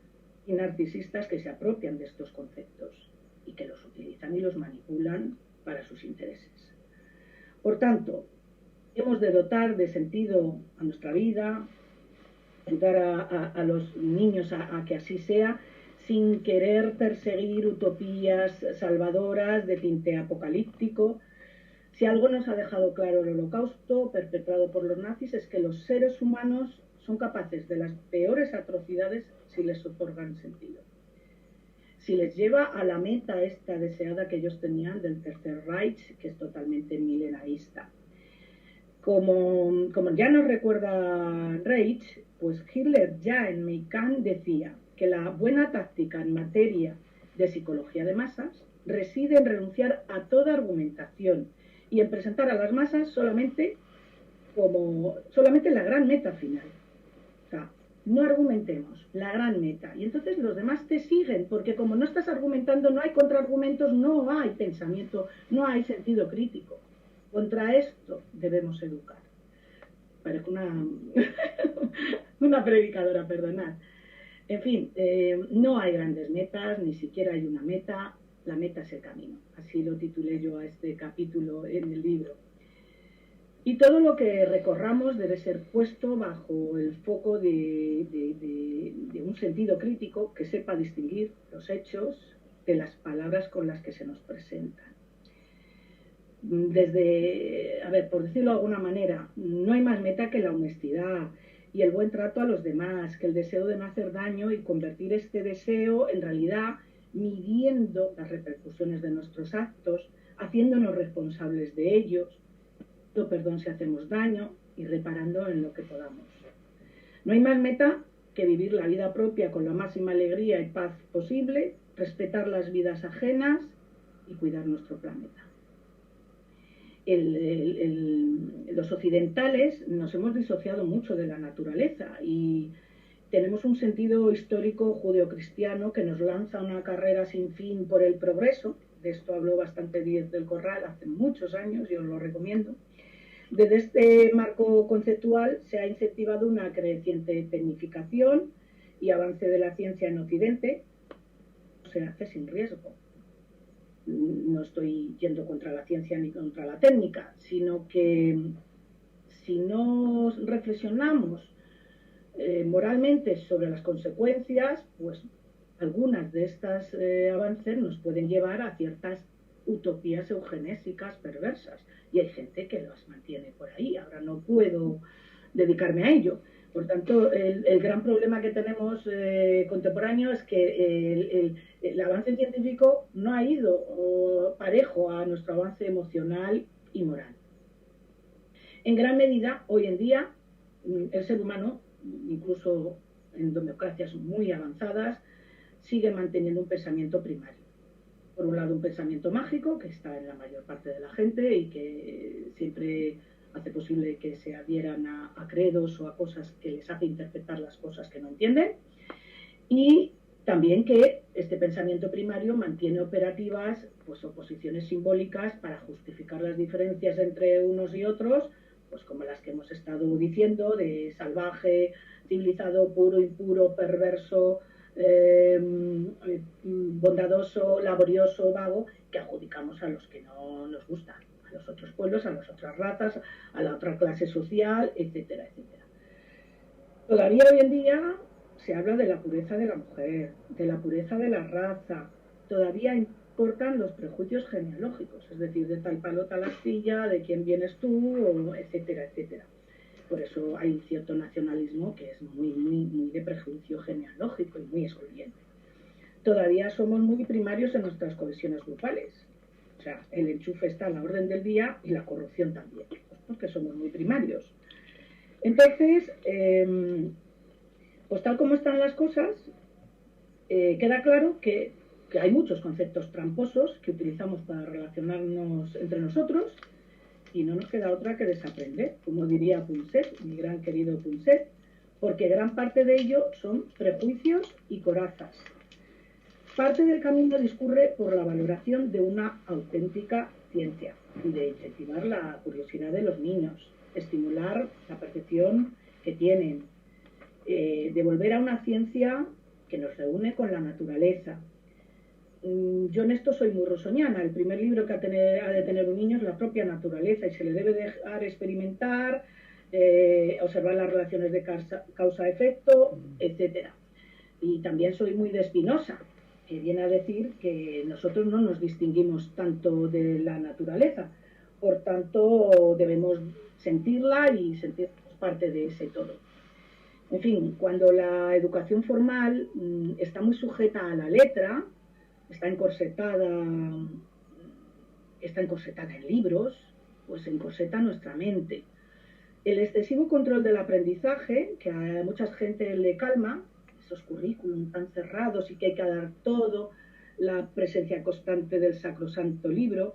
y narcisistas que se apropian de estos conceptos y que los utilizan y los manipulan para sus intereses. Por tanto, hemos de dotar de sentido a nuestra vida, ayudar a los niños a que así sea, sin querer perseguir utopías salvadoras de tinte apocalíptico. Si algo nos ha dejado claro el Holocausto perpetrado por los nazis es que los seres humanos son capaces de las peores atrocidades si les otorgan sentido. Si les lleva a la meta esta deseada que ellos tenían del Tercer Reich, que es totalmente milenarista. Como ya nos recuerda Reich, pues Hitler ya en Mein Kampf decía que la buena táctica en materia de psicología de masas reside en renunciar a toda argumentación y en presentar a las masas solamente la gran meta final. O sea, no argumentemos, la gran meta. Y entonces los demás te siguen, porque como no estás argumentando, no hay contraargumentos, no hay pensamiento, no hay sentido crítico. Contra esto debemos educar. Parezco una predicadora, perdonad. En fin, no hay grandes metas, ni siquiera hay una meta. La meta es el camino. Así lo titulé yo a este capítulo en el libro. Y todo lo que recorramos debe ser puesto bajo el foco de un sentido crítico que sepa distinguir los hechos de las palabras con las que se nos presentan. Por decirlo de alguna manera, no hay más meta que la honestidad y el buen trato a los demás, que el deseo de no hacer daño y convertir este deseo en realidad midiendo las repercusiones de nuestros actos, haciéndonos responsables de ellos, pidiendo perdón si hacemos daño y reparando en lo que podamos. No hay más meta que vivir la vida propia con la máxima alegría y paz posible, respetar las vidas ajenas y cuidar nuestro planeta. Los occidentales nos hemos disociado mucho de la naturaleza y tenemos un sentido histórico judeocristiano que nos lanza una carrera sin fin por el progreso. De esto habló bastante Díez del Corral hace muchos años, yo os lo recomiendo. Desde este marco conceptual se ha incentivado una creciente tecnificación y avance de la ciencia en Occidente. Se hace sin riesgo. No estoy yendo contra la ciencia ni contra la técnica, sino que si no reflexionamos moralmente sobre las consecuencias, pues algunas de estas avances nos pueden llevar a ciertas utopías eugenésicas perversas y hay gente que las mantiene por ahí. Ahora no puedo dedicarme a ello. Por tanto, el gran problema que tenemos contemporáneo es que el avance científico no ha ido parejo a nuestro avance emocional y moral. En gran medida, hoy en día, el ser humano, incluso en democracias muy avanzadas, sigue manteniendo un pensamiento primario. Por un lado, un pensamiento mágico, que está en la mayor parte de la gente y que siempre hace posible que se adhieran a credos o a cosas que les hace interpretar las cosas que no entienden. Y también que este pensamiento primario mantiene operativas pues, oposiciones simbólicas para justificar las diferencias entre unos y otros, pues como las que hemos estado diciendo, de salvaje, civilizado, puro, impuro, perverso, bondadoso, laborioso, vago, que adjudicamos a los que no nos gustan, a los otros pueblos, a las otras razas, a la otra clase social, etcétera, etcétera. Todavía hoy en se habla de la pureza de la mujer, de la pureza de la raza. Todavía cortan los prejuicios genealógicos, es decir, de tal palo tal astilla, de quién vienes tú, o etcétera, etcétera. Por eso hay cierto nacionalismo que es muy de prejuicio genealógico y muy excluyente. Todavía somos muy primarios en nuestras cohesiones grupales. O sea, el enchufe está a la orden del día y la corrupción también, porque somos muy primarios. Entonces, pues tal como están las cosas, queda claro que hay muchos conceptos tramposos que utilizamos para relacionarnos entre nosotros y no nos queda otra que desaprender, como diría Punset, mi gran querido Punset, porque gran parte de ello son prejuicios y corazas. Parte del camino discurre por la valoración de una auténtica ciencia y de incentivar la curiosidad de los niños, estimular la percepción que tienen, de volver a una ciencia que nos reúne con la naturaleza. Yo en esto soy muy rousseauiana. El primer libro que ha de tener un niño es la propia naturaleza y se le debe dejar experimentar, observar las relaciones de causa-efecto, etc. Y también soy muy de Spinoza, que viene a decir que nosotros no nos distinguimos tanto de la naturaleza, por tanto debemos sentirla y sentir parte de ese todo. En fin, cuando la educación formal está muy sujeta a la letra, está encorsetada en libros, pues encorseta nuestra mente. El excesivo control del aprendizaje, que a mucha gente le calma, esos currículum tan cerrados y que hay que dar todo, la presencia constante del sacrosanto libro,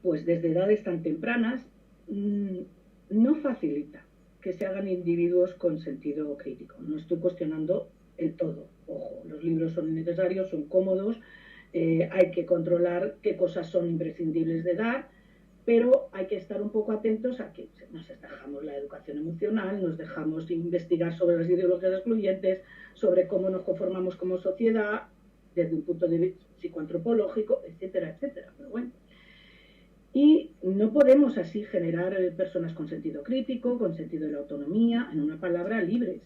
pues desde edades tan tempranas, no facilita que se hagan individuos con sentido crítico. No estoy cuestionando el todo. Ojo, los libros son necesarios, son cómodos, hay que controlar qué cosas son imprescindibles de dar, pero hay que estar un poco atentos a que nos dejamos la educación emocional, nos dejamos investigar sobre las ideologías excluyentes, sobre cómo nos conformamos como sociedad, desde un punto de vista psicoantropológico, etcétera, etcétera. Pero bueno. Y no podemos así generar personas con sentido crítico, con sentido de la autonomía, en una palabra, libres.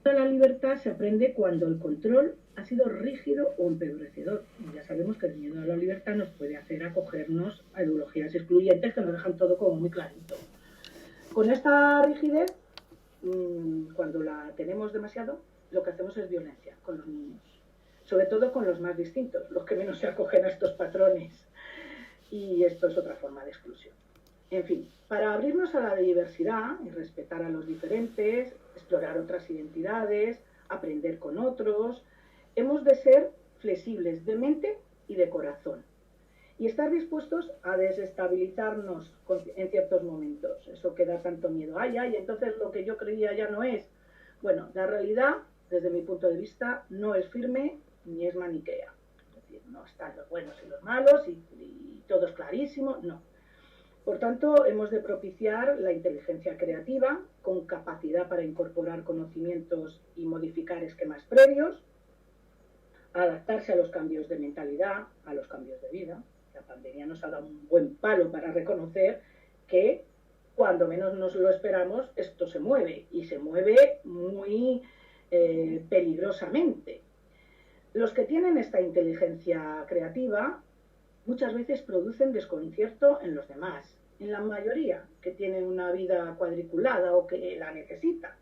La libertad se aprende cuando el control ha sido rígido o empobrecedor. Y ya sabemos que el miedo a la libertad nos puede hacer acogernos a ideologías excluyentes que nos dejan todo como muy clarito. Con esta rigidez, cuando la tenemos demasiado, lo que hacemos es violencia con los niños. Sobre todo con los más distintos, los que menos se acogen a estos patrones. Y esto es otra forma de exclusión. En fin, para abrirnos a la diversidad y respetar a los diferentes, explorar otras identidades, aprender con otros, hemos de ser flexibles de mente y de corazón. Y estar dispuestos a desestabilizarnos en ciertos momentos. Eso que da tanto miedo. Ay, entonces lo que yo creía ya no es. Bueno, la realidad, desde mi punto de vista, no es firme ni es maniquea. Es decir, no están los buenos y los malos y todo es clarísimo, no. Por tanto, hemos de propiciar la inteligencia creativa con capacidad para incorporar conocimientos y modificar esquemas previos, adaptarse a los cambios de mentalidad, a los cambios de vida. La pandemia nos ha dado un buen palo para reconocer que cuando menos nos lo esperamos, esto se mueve y se mueve muy peligrosamente. Los que tienen esta inteligencia creativa muchas veces producen desconcierto en los demás, en la mayoría que tienen una vida cuadriculada o que la necesita.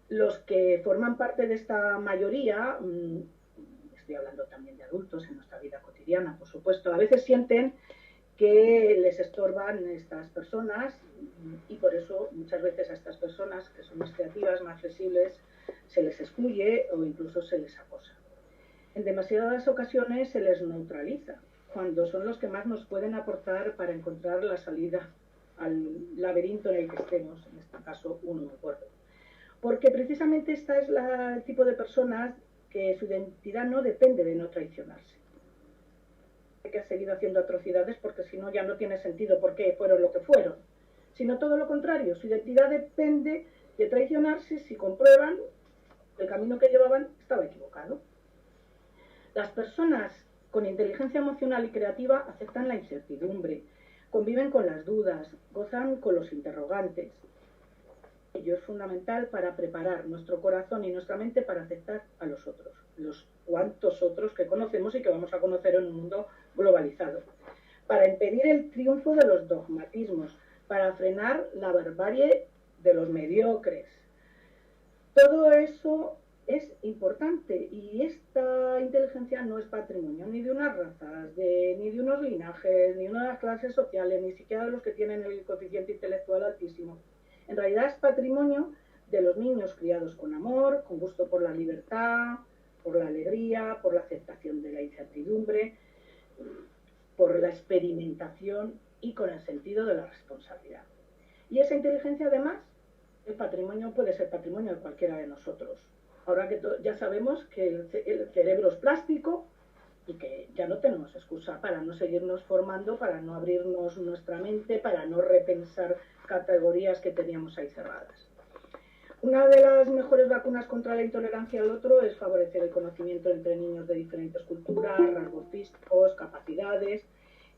Los que forman parte de esta mayoría, estoy hablando también de adultos en nuestra vida cotidiana, por supuesto, a veces sienten que les estorban estas personas y por eso muchas veces a estas personas que son más creativas, más flexibles, se les excluye o incluso se les acosa. En demasiadas ocasiones se les neutraliza, cuando son los que más nos pueden aportar para encontrar la salida al laberinto en el que estemos, en este caso uno muy gordo. Porque precisamente esta es el tipo de personas que su identidad no depende de no traicionarse. Que ha seguido haciendo atrocidades porque si no ya no tiene sentido por qué fueron lo que fueron. Sino todo lo contrario, su identidad depende de traicionarse si comprueban que el camino que llevaban estaba equivocado. Las personas con inteligencia emocional y creativa aceptan la incertidumbre, conviven con las dudas, gozan con los interrogantes. Ello es fundamental para preparar nuestro corazón y nuestra mente para aceptar a los otros, los cuantos otros que conocemos y que vamos a conocer en un mundo globalizado, para impedir el triunfo de los dogmatismos, para frenar la barbarie de los mediocres. Todo eso es importante y esta inteligencia no es patrimonio ni de unas razas, ni de unos linajes, ni de unas clases sociales, ni siquiera de los que tienen el coeficiente intelectual altísimo. En realidad es patrimonio de los niños criados con amor, con gusto por la libertad, por la alegría, por la aceptación de la incertidumbre, por la experimentación y con el sentido de la responsabilidad. Y esa inteligencia, además, el patrimonio puede ser patrimonio de cualquiera de nosotros. Ahora que ya sabemos que el cerebro es plástico y que ya no tenemos excusa para no seguirnos formando, para no abrirnos nuestra mente, para no repensar categorías que teníamos ahí cerradas. Una de las mejores vacunas contra la intolerancia al otro es favorecer el conocimiento entre niños de diferentes culturas, rasgos físicos, capacidades,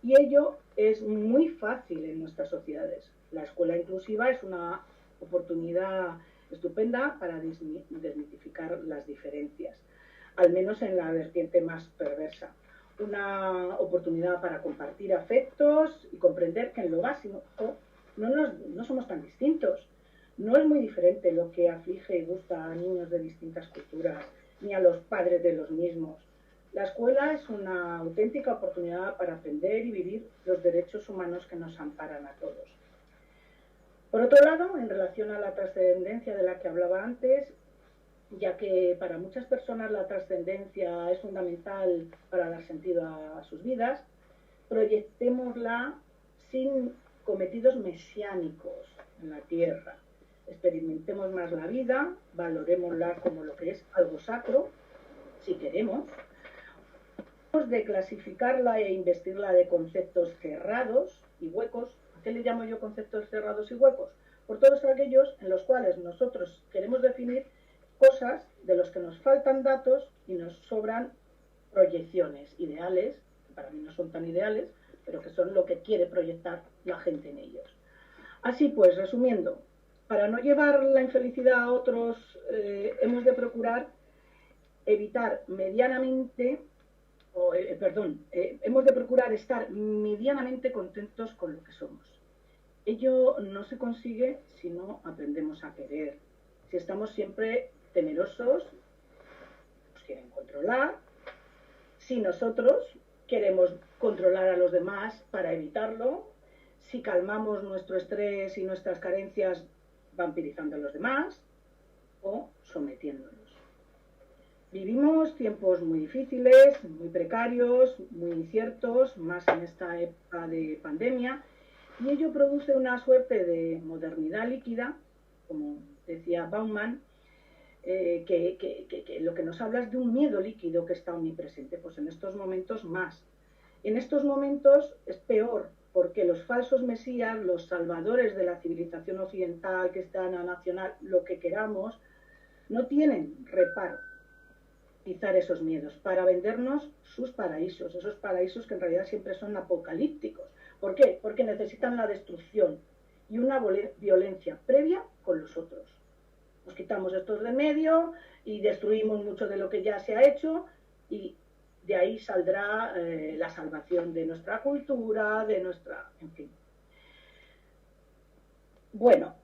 y ello es muy fácil en nuestras sociedades. La escuela inclusiva es una oportunidad estupenda para desmitificar las diferencias, al menos en la vertiente más perversa. Una oportunidad para compartir afectos y comprender que en lo básico no somos tan distintos. No es muy diferente lo que aflige y gusta a niños de distintas culturas, ni a los padres de los mismos. La escuela es una auténtica oportunidad para aprender y vivir los derechos humanos que nos amparan a todos. Por otro lado, en relación a la trascendencia de la que hablaba antes, ya que para muchas personas la trascendencia es fundamental para dar sentido a sus vidas, proyectémosla sin cometidos mesiánicos en la tierra. Experimentemos más la vida, valorémosla como lo que es algo sacro, si queremos, de clasificarla e investirla de conceptos cerrados y huecos. ¿A qué le llamo yo conceptos cerrados y huecos? Por todos aquellos en los cuales nosotros queremos definir cosas de los que nos faltan datos y nos sobran proyecciones ideales, que para mí no son tan ideales, pero que son lo que quiere proyectar la gente en ellos. Así pues, resumiendo, para no llevar la infelicidad a otros, hemos de procurar evitar medianamente, hemos de procurar estar medianamente contentos con lo que somos. Ello no se consigue si no aprendemos a querer. Si estamos siempre temerosos, nos quieren controlar. Si nosotros queremos controlar a los demás para evitarlo, si calmamos nuestro estrés y nuestras carencias vampirizando a los demás o sometiéndonos. Vivimos tiempos muy difíciles, muy precarios, muy inciertos, más en esta época de pandemia, y ello produce una suerte de modernidad líquida, como decía Bauman, que lo que nos habla es de un miedo líquido que está omnipresente, pues en estos momentos más. En estos momentos es peor, porque los falsos mesías, los salvadores de la civilización occidental, que están a nacional, lo que queramos, no tienen reparo en utilizar esos miedos para vendernos sus paraísos, esos paraísos que en realidad siempre son apocalípticos. ¿Por qué? Porque necesitan la destrucción y una violencia previa con los otros. Nos quitamos estos de medio y destruimos mucho de lo que ya se ha hecho y de ahí saldrá la salvación de nuestra cultura, de nuestra... en fin. Bueno,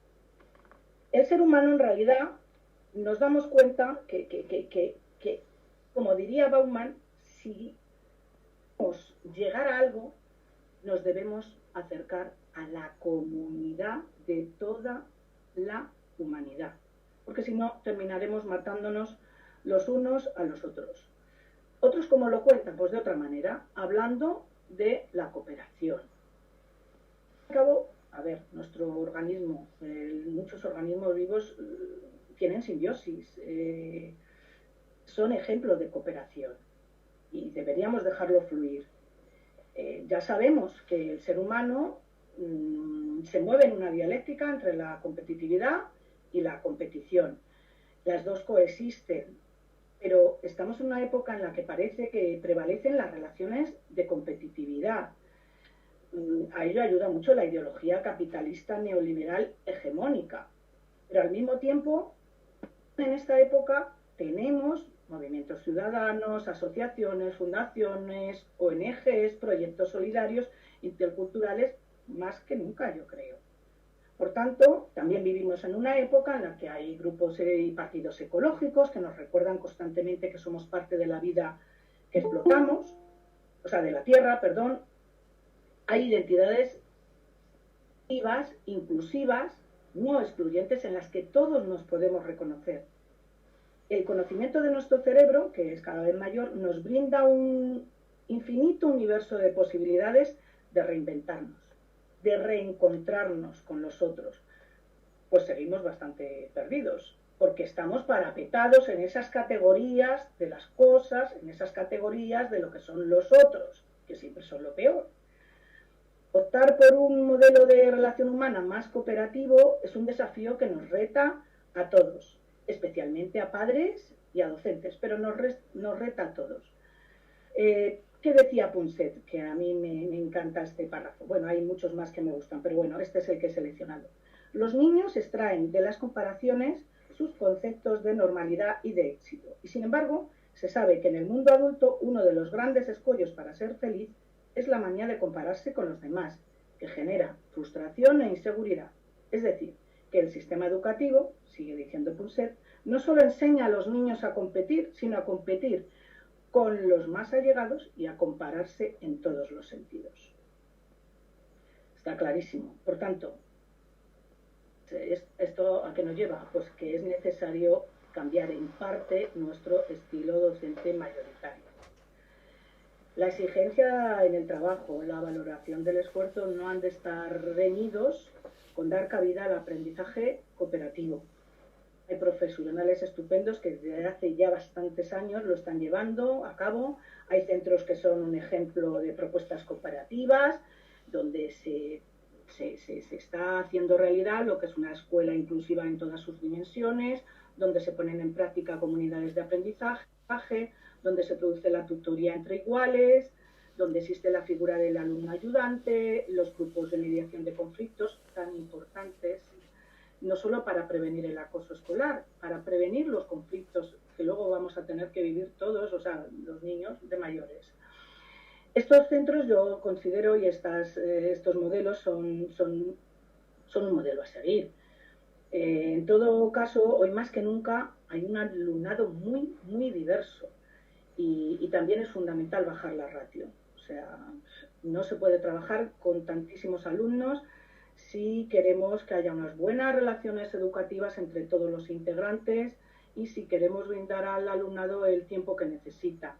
el ser humano en realidad nos damos cuenta que como diría Bauman, si queremos llegar a algo, nos debemos acercar a la comunidad de toda la humanidad, porque si no terminaremos matándonos los unos a los otros. Otros, ¿cómo lo cuentan? Pues de otra manera, hablando de la cooperación. Al cabo, a ver, nuestro organismo, muchos organismos vivos tienen simbiosis, son ejemplos de cooperación y deberíamos dejarlo fluir. Ya sabemos que el ser humano se mueve en una dialéctica entre la competitividad y la competición. Las dos coexisten, pero estamos en una época en la que parece que prevalecen las relaciones de competitividad. A ello ayuda mucho la ideología capitalista neoliberal hegemónica. Pero al mismo tiempo, en esta época tenemos movimientos ciudadanos, asociaciones, fundaciones, ONGs, proyectos solidarios, interculturales, más que nunca, yo creo. Por tanto, también vivimos en una época en la que hay grupos y partidos ecológicos que nos recuerdan constantemente que somos parte de la vida que explotamos, o sea, de la tierra, perdón. Hay identidades vivas, inclusivas, no excluyentes, en las que todos nos podemos reconocer. El conocimiento de nuestro cerebro, que es cada vez mayor, nos brinda un infinito universo de posibilidades de reinventarnos, de reencontrarnos con los otros. Pues seguimos bastante perdidos, porque estamos parapetados en esas categorías de las cosas, en esas categorías de lo que son los otros, que siempre son lo peor. Optar por un modelo de relación humana más cooperativo es un desafío que nos reta a todos, especialmente a padres y a docentes, pero nos reta a todos. ¿Qué decía Punset? Que a mí me encanta este párrafo. Bueno, hay muchos más que me gustan, pero bueno, este es el que he seleccionado. Los niños extraen de las comparaciones sus conceptos de normalidad y de éxito. Y sin embargo, se sabe que en el mundo adulto uno de los grandes escollos para ser feliz es la manía de compararse con los demás, que genera frustración e inseguridad. Es decir, que el sistema educativo, sigue diciendo Punset, no solo enseña a los niños a competir, sino a competir con los más allegados y a compararse en todos los sentidos. Está clarísimo. Por tanto, ¿esto a qué nos lleva? Pues que es necesario cambiar en parte nuestro estilo docente mayoritario. La exigencia en el trabajo, la valoración del esfuerzo no han de estar reñidos con dar cabida al aprendizaje cooperativo. Hay profesionales estupendos que desde hace ya bastantes años lo están llevando a cabo. Hay centros que son un ejemplo de propuestas cooperativas, donde se está haciendo realidad lo que es una escuela inclusiva en todas sus dimensiones, donde se ponen en práctica comunidades de aprendizaje, donde se produce la tutoría entre iguales, donde existe la figura del alumno ayudante, los grupos de mediación de conflictos tan importantes, no solo para prevenir el acoso escolar, para prevenir los conflictos que luego vamos a tener que vivir todos, o sea, los niños de mayores. Estos centros yo considero, y estos modelos son un modelo a seguir. En todo caso, hoy más que nunca hay un alumnado muy, muy diverso. Y también es fundamental bajar la ratio. O sea, no se puede trabajar con tantísimos alumnos si queremos que haya unas buenas relaciones educativas entre todos los integrantes y si queremos brindar al alumnado el tiempo que necesita.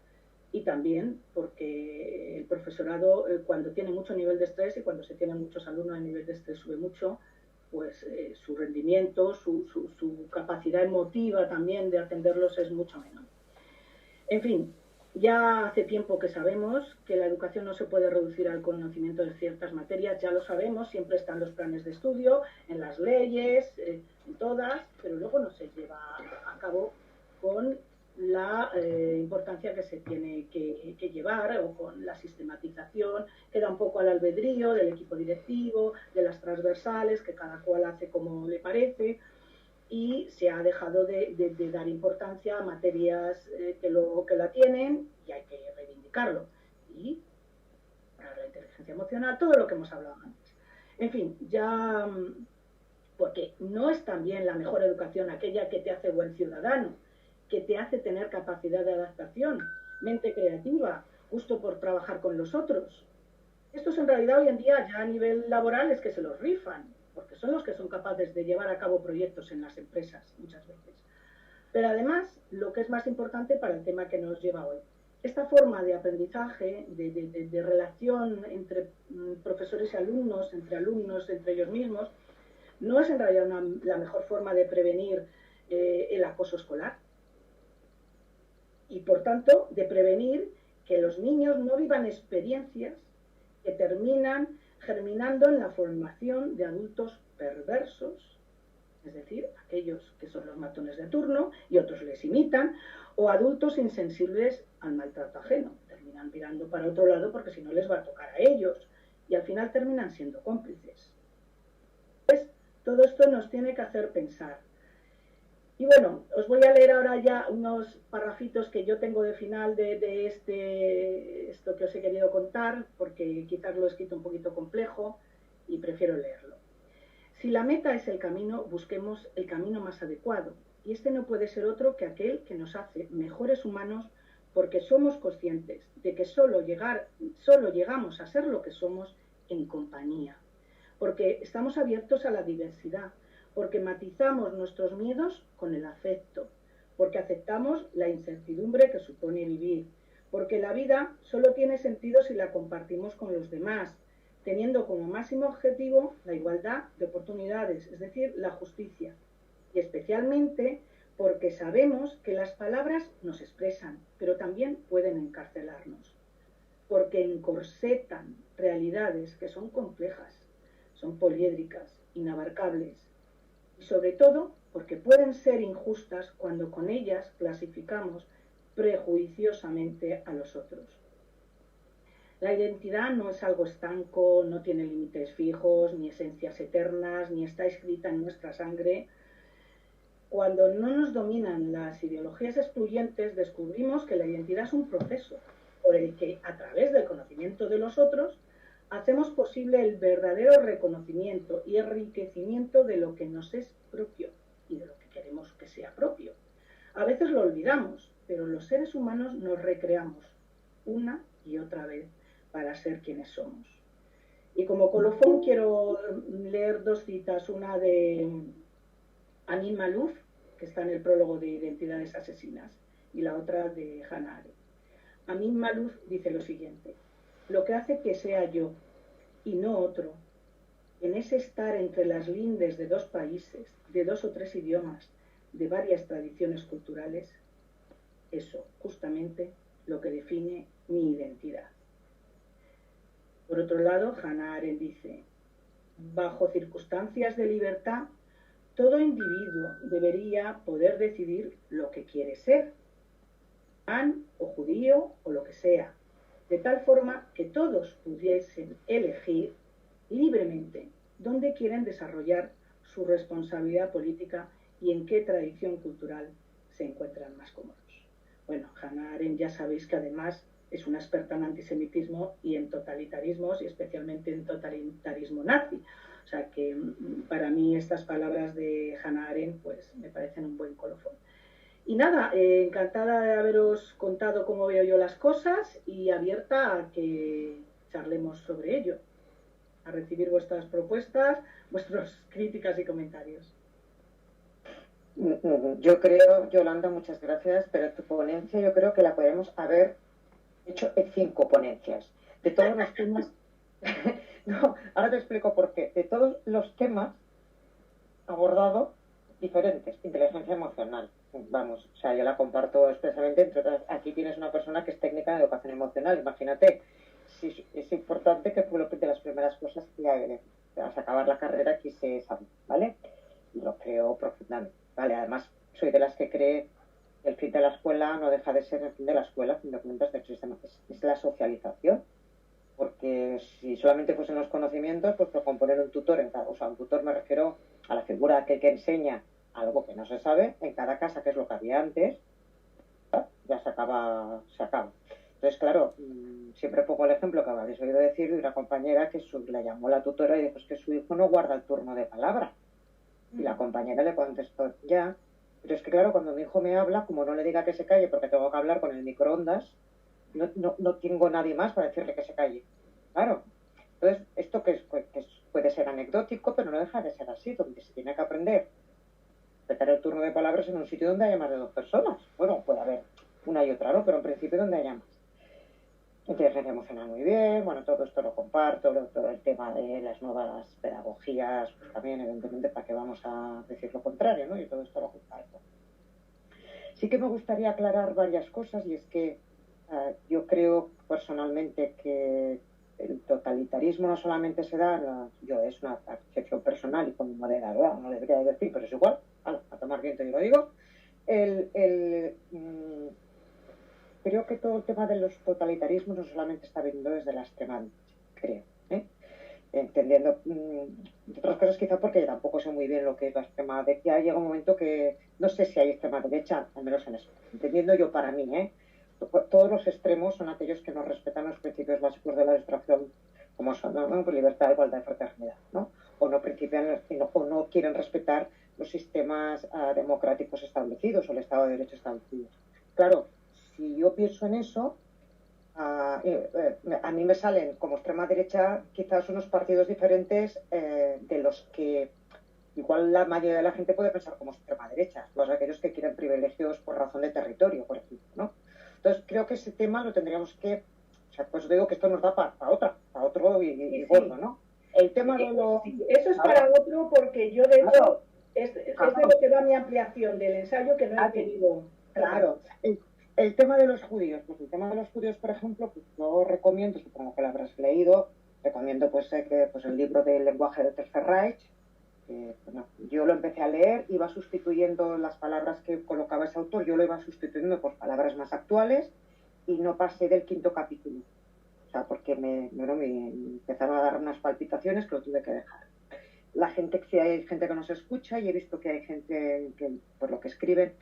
Y también porque el profesorado, cuando tiene mucho nivel de estrés y cuando se tienen muchos alumnos, el nivel de estrés sube mucho, pues su rendimiento, su capacidad emotiva también de atenderlos es mucho menor. En fin, ya hace tiempo que sabemos que la educación no se puede reducir al conocimiento de ciertas materias, ya lo sabemos, siempre están los planes de estudio, en las leyes, en todas, pero luego no se lleva a cabo con la importancia que se tiene que llevar o con la sistematización, queda un poco al albedrío del equipo directivo, de las transversales, que cada cual hace como le parece. Y se ha dejado de dar importancia a materias que la tienen y hay que reivindicarlo. Y para la inteligencia emocional, todo lo que hemos hablado antes. En fin, ya, porque no es también la mejor educación aquella que te hace buen ciudadano, que te hace tener capacidad de adaptación, mente creativa, gusto por trabajar con los otros. Estos en realidad hoy en día ya a nivel laboral es que se los rifan, porque son los que son capaces de llevar a cabo proyectos en las empresas muchas veces. Pero además, lo que es más importante para el tema que nos lleva hoy, esta forma de aprendizaje, de relación entre profesores y alumnos, entre ellos mismos, no es en realidad la mejor forma de prevenir el acoso escolar. Y por tanto, de prevenir que los niños no vivan experiencias que terminan germinando en la formación de adultos perversos, es decir, aquellos que son los matones de turno y otros les imitan, o adultos insensibles al maltrato ajeno, terminan mirando para otro lado porque si no les va a tocar a ellos y al final terminan siendo cómplices. Pues Todo esto nos tiene que hacer pensar. Y bueno, os voy a leer ahora ya unos parrafitos que yo tengo de final de esto que os he querido contar, porque quizás lo he escrito un poquito complejo y prefiero leerlo. Si la meta es el camino, busquemos el camino más adecuado. Y este no puede ser otro que aquel que nos hace mejores humanos, porque somos conscientes de que solo llegamos a ser lo que somos en compañía. Porque estamos abiertos a la diversidad, porque matizamos nuestros miedos con el afecto, porque aceptamos la incertidumbre que supone vivir, porque la vida solo tiene sentido si la compartimos con los demás, teniendo como máximo objetivo la igualdad de oportunidades, es decir, la justicia. Y especialmente porque sabemos que las palabras nos expresan, pero también pueden encarcelarnos, porque encorsetan realidades que son complejas, son poliédricas, inabarcables, y sobre todo porque pueden ser injustas cuando con ellas clasificamos prejuiciosamente a los otros. La identidad no es algo estanco, no tiene límites fijos, ni esencias eternas, ni está escrita en nuestra sangre. Cuando no nos dominan las ideologías excluyentes, descubrimos que la identidad es un proceso por el que, a través del conocimiento de los otros, hacemos posible el verdadero reconocimiento y enriquecimiento de lo que nos es propio y de lo que queremos que sea propio. A veces lo olvidamos, pero los seres humanos nos recreamos una y otra vez para ser quienes somos. Y como colofón quiero leer dos citas, una de Amin Maalouf, que está en el prólogo de Identidades Asesinas, y la otra de Hannah Arendt. Amin Maalouf dice lo siguiente: lo que hace que sea yo y no otro, en ese estar entre las lindes de dos países, de dos o tres idiomas, de varias tradiciones culturales, eso, justamente, lo que define mi identidad. Por otro lado, Hannah Arendt dice: bajo circunstancias de libertad, todo individuo debería poder decidir lo que quiere ser, musulmán o judío o lo que sea, de tal forma que todos pudiesen elegir libremente dónde quieren desarrollar su responsabilidad política y en qué tradición cultural se encuentran más cómodos. Bueno, Hannah Arendt ya sabéis que además es una experta en antisemitismo y en totalitarismos, y especialmente en totalitarismo nazi. O sea que para mí estas palabras de Hannah Arendt pues me parecen un buen colofón. Y nada, encantada de haberos contado cómo veo yo las cosas y abierta a que charlemos sobre ello, a recibir vuestras propuestas, vuestras críticas y comentarios. Yo creo, Yolanda, muchas gracias, pero tu ponencia yo creo que la podemos haber hecho en 5 ponencias. De todos los temas, no, ahora te explico por qué. De todos los temas abordado diferentes, inteligencia emocional, vamos, o sea, yo la comparto expresamente, entre otras, aquí tienes una persona que es técnica de educación emocional, imagínate, si es importante que fue lo que de las primeras cosas que tras acabar la carrera quise saber, ¿vale? Y lo creo profundamente, ¿vale? Además, soy de las que cree que el fin de la escuela no deja de ser el fin de la escuela, a fin de cuentas, del sistema, es la socialización, porque si solamente fuesen los conocimientos, pues por componer un tutor, o sea, un tutor me refiero a la figura de aquel que enseña algo que no se sabe en cada casa, que es lo que había antes, ya se acaba. Entonces, claro, siempre pongo el ejemplo que habréis oído decir de una compañera que le llamó la tutora y dijo: es que su hijo no guarda el turno de palabra. Y la compañera le contestó: ya, pero es que claro, cuando mi hijo me habla, como no le diga que se calle porque tengo que hablar con el microondas, no tengo nadie más para decirle que se calle. Claro. Entonces, esto que puede ser anecdótico, pero no deja de ser así, donde se tiene que aprender a respetar el turno de palabras en un sitio donde haya más de 2 personas. Bueno, puede haber una y otra, ¿no? Pero en principio donde haya más. Inteligencia emocional muy bien, bueno, todo esto lo comparto, todo el tema de las nuevas pedagogías, pues también, evidentemente, para qué vamos a decir lo contrario, ¿no? Y todo esto lo comparto. Sí que me gustaría aclarar varias cosas, y es que yo creo personalmente que el totalitarismo no solamente se da, es una percepción personal y como moderadora, no debería decir, pero es igual, a tomar viento yo lo digo. Creo que todo el tema de los totalitarismos no solamente está viniendo desde la extrema derecha, creo, entendiendo otras cosas quizá porque yo tampoco sé muy bien lo que es la extrema derecha. Llega un momento que no sé si hay extrema derecha, al menos en eso. Entendiendo yo para mí, todos los extremos son aquellos que no respetan los principios básicos de la abstracción, como son, ¿no? Pues libertad, igualdad y fraternidad, ¿no? O no quieren respetar los sistemas democráticos establecidos o el Estado de Derecho establecido. Claro, si yo pienso en eso, a mí me salen como extrema derecha quizás unos partidos diferentes de los que igual la mayoría de la gente puede pensar como extrema derecha, los aquellos que quieren privilegios por razón de territorio, por ejemplo, ¿no? Entonces creo que ese tema lo tendríamos que, o sea, pues digo que esto nos da para otro y gordo, ¿no? El tema de los... Sí, eso es para otro porque yo de hecho es de lo que va mi ampliación del ensayo que no he tenido. Claro. El tema de los judíos, pues el tema de los judíos, por ejemplo, pues yo recomiendo, supongo que lo habrás leído, recomiendo pues el libro del lenguaje del Tercer Reich. Bueno, yo lo empecé a leer, iba sustituyendo las palabras que colocaba ese autor, yo lo iba sustituyendo por palabras más actuales y no pasé del 5.º capítulo. O sea, porque me empezaron a dar unas palpitaciones que lo tuve que dejar. Si hay gente que nos escucha y he visto que hay gente que, por lo que escriben,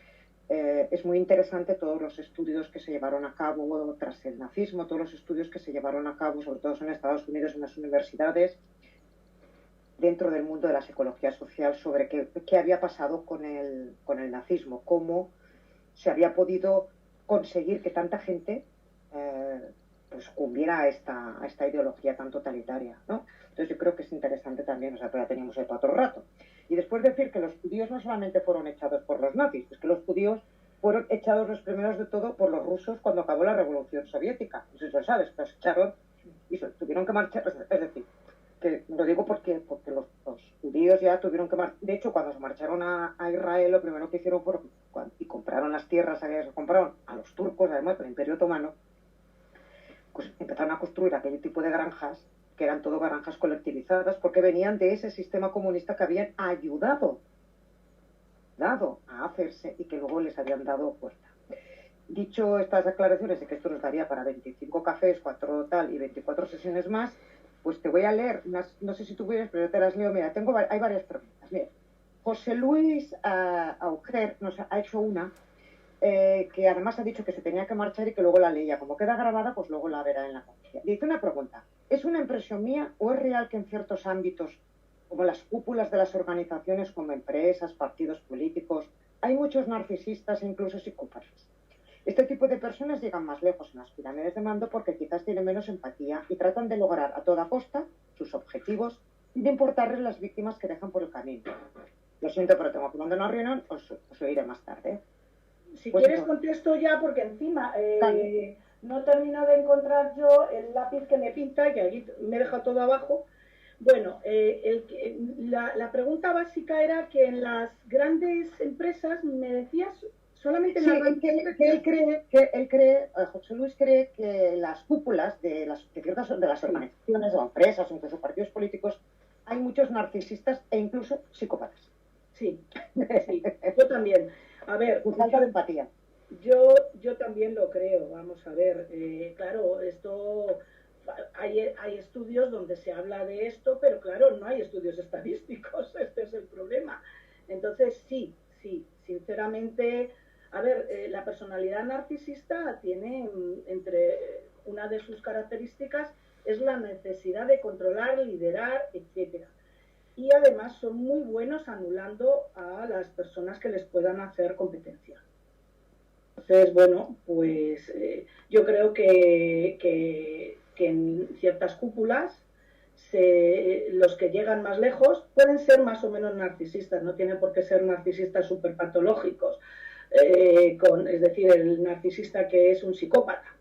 es muy interesante todos los estudios que se llevaron a cabo tras el nazismo, todos los estudios que se llevaron a cabo, sobre todo en Estados Unidos, en las universidades, dentro del mundo de la psicología social, sobre qué había pasado con el nazismo, cómo se había podido conseguir que tanta gente pues sucumbiera a esta ideología tan totalitaria, ¿no? Entonces yo creo que es interesante también, o sea, pero ya teníamos esto otro rato. Y después decir que los judíos no solamente fueron echados por los nazis, es que los judíos fueron echados los primeros de todo por los rusos cuando acabó la Revolución Soviética. No sé si lo sabes, los echaron y tuvieron que marchar, es decir, que lo digo porque los judíos ya tuvieron que marchar. De hecho, cuando se marcharon a Israel, lo primero que hicieron fue y compraron las tierras, se compraron a los turcos, además del Imperio Otomano, pues empezaron a construir aquel tipo de granjas, que eran todo granjas colectivizadas, porque venían de ese sistema comunista que habían ayudado a hacerse y que luego les habían dado puerta. Dicho estas aclaraciones de que esto nos daría para 25 cafés, 4 tal y 24 sesiones más, pues te voy a leer, no sé si tú puedes, pero yo te las leo. Mira, hay varias preguntas. Mira, José Luis Auger nos ha hecho una que además ha dicho que se tenía que marchar y que luego la leía. Como queda grabada, pues luego la verá en la conferencia. Dice una pregunta: ¿es una impresión mía o es real que en ciertos ámbitos, como las cúpulas de las organizaciones como empresas, partidos políticos, hay muchos narcisistas e incluso psicópatas? Este tipo de personas llegan más lejos en las pirámides de mando porque quizás tienen menos empatía y tratan de lograr a toda costa sus objetivos sin importarles las víctimas que dejan por el camino. Lo siento, pero tengo que mandar una reunión, os oiré más tarde. Si pues quieres contesto ya, porque encima no termino de encontrar yo el lápiz que me pinta, que allí me deja todo abajo. Bueno, la pregunta básica era que en las grandes empresas, me decías, solamente en él cree, José Luis cree que las cúpulas de las organizaciones o empresas o incluso partidos políticos hay muchos narcisistas e incluso psicópatas. Sí, yo también. A ver, falta de empatía. Yo también lo creo, vamos a ver. Claro, esto hay estudios donde se habla de esto, pero claro, no hay estudios estadísticos, este es el problema. Entonces, sí, sinceramente, a ver, la personalidad narcisista tiene entre una de sus características es la necesidad de controlar, liderar, etcétera. Y además son muy buenos anulando a las personas que les puedan hacer competencia. Entonces, bueno, pues yo creo que en ciertas cúpulas los que llegan más lejos pueden ser más o menos narcisistas, no tienen por qué ser narcisistas superpatológicos, es decir, el narcisista que es un psicópata.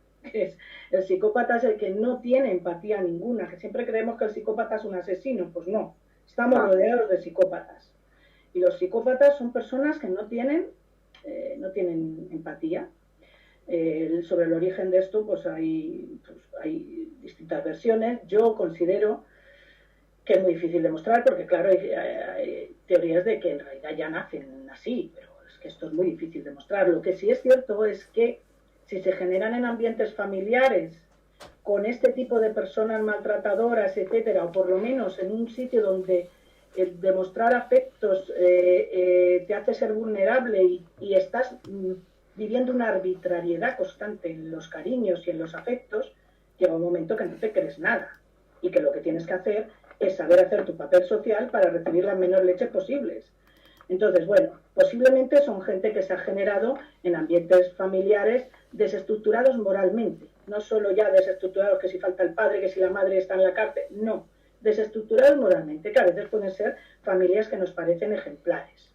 El psicópata es el que no tiene empatía ninguna, que siempre creemos que el psicópata es un asesino, pues no. Estamos rodeados de psicópatas. Y los psicópatas son personas que no tienen empatía. Sobre el origen de esto, pues hay distintas versiones. Yo considero que es muy difícil demostrar, porque claro, hay teorías de que en realidad ya nacen así, pero es que esto es muy difícil demostrar. Lo que sí es cierto es que si se generan en ambientes familiares con este tipo de personas maltratadoras, etcétera, o por lo menos en un sitio donde el demostrar afectos te hace ser vulnerable y estás viviendo una arbitrariedad constante en los cariños y en los afectos, llega un momento que no te crees nada y que lo que tienes que hacer es saber hacer tu papel social para recibir las menores leches posibles. Entonces, bueno, posiblemente son gente que se ha generado en ambientes familiares desestructurados moralmente, no solo ya desestructurados que si falta el padre, que si la madre está en la cárcel, no, desestructurados moralmente, que a veces pueden ser familias que nos parecen ejemplares,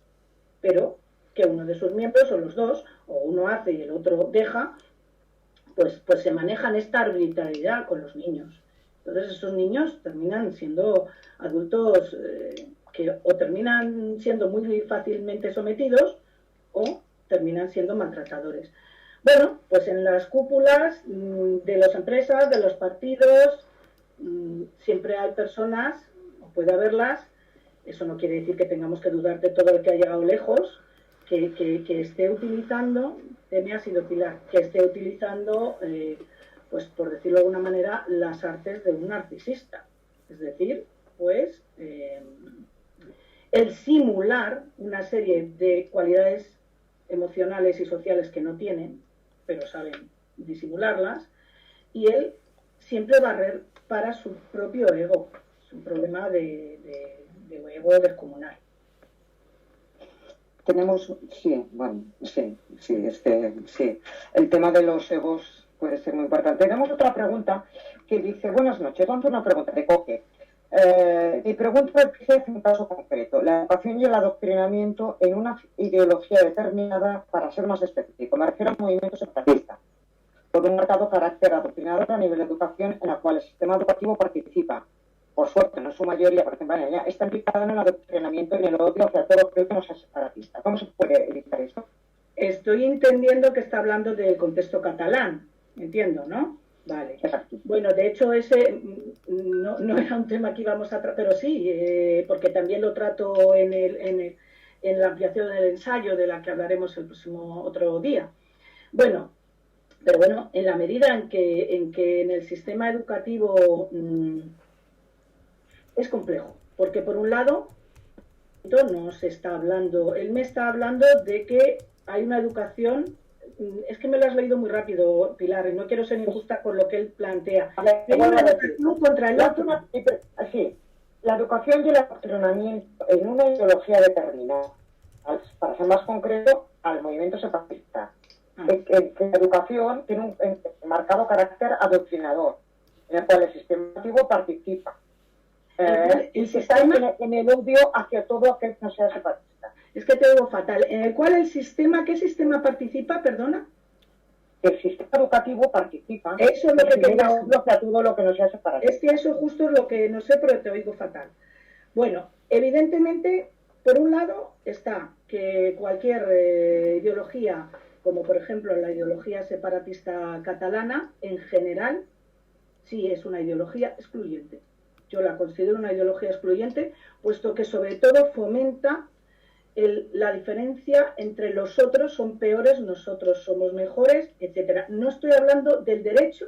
pero que uno de sus miembros o los dos, o uno hace y el otro deja, pues se manejan esta arbitrariedad con los niños. Entonces esos niños terminan siendo adultos que o terminan siendo muy fácilmente sometidos o terminan siendo maltratadores. Bueno, pues en las cúpulas de las empresas, de los partidos, siempre hay personas, o puede haberlas, eso no quiere decir que tengamos que dudar de todo el que ha llegado lejos, que esté utilizando, me ha sido Pilar, que esté utilizando, pues por decirlo de alguna manera, las artes de un narcisista. Es decir, pues el simular una serie de cualidades emocionales y sociales que no tienen, pero saben disimularlas, y él siempre barrer para su propio ego. Es un problema de ego descomunal. Tenemos, sí, bueno, sí. El tema de los egos puede ser muy importante. Tenemos otra pregunta que dice, buenas noches, vamos a una pregunta de Coque. Mi pregunta es un caso concreto, la educación y el adoctrinamiento en una ideología determinada, para ser más específico. Me refiero a un movimiento separatista, por un marcado carácter adoctrinador a nivel de educación en la cual el sistema educativo participa. Por suerte, no en su mayoría, por ejemplo, en ella, está implicado en el adoctrinamiento y en el odio hacia todo aquel que no sea separatista. ¿Cómo se puede evitar eso? Estoy entendiendo que está hablando del contexto catalán, entiendo, ¿no? Vale. Exacto. Bueno, de hecho, ese no era un tema que íbamos a tratar, pero sí, porque también lo trato en la ampliación del ensayo, de la que hablaremos el próximo otro día. Bueno, pero bueno, en la medida en que en el sistema educativo es complejo, porque por un lado no se está hablando, él me está hablando de que hay una educación, es que me lo has leído muy rápido, Pilar, y no quiero ser injusta con lo que él plantea. Hay una educación contra el otro. Sí, la educación y el adoctrinamiento en una ideología determinada, para ser más concreto, al movimiento separatista. Que la educación tiene un marcado carácter adoctrinador, en el cual el sistema educativo participa. Y se está en el odio hacia todo aquel que no sea separatista. Es que te digo fatal. En el cual el sistema, ¿qué sistema participa? Perdona. El sistema educativo participa. Eso es lo que quería odio hacia todo lo que no sea separatista. Es que eso justo es lo que no sé, pero te oigo fatal. Bueno, evidentemente, por un lado está que cualquier ideología, como por ejemplo la ideología separatista catalana, en general, sí es una ideología excluyente. Yo la considero una ideología excluyente, puesto que sobre todo fomenta la diferencia entre los otros son peores, nosotros somos mejores, etcétera. No estoy hablando del derecho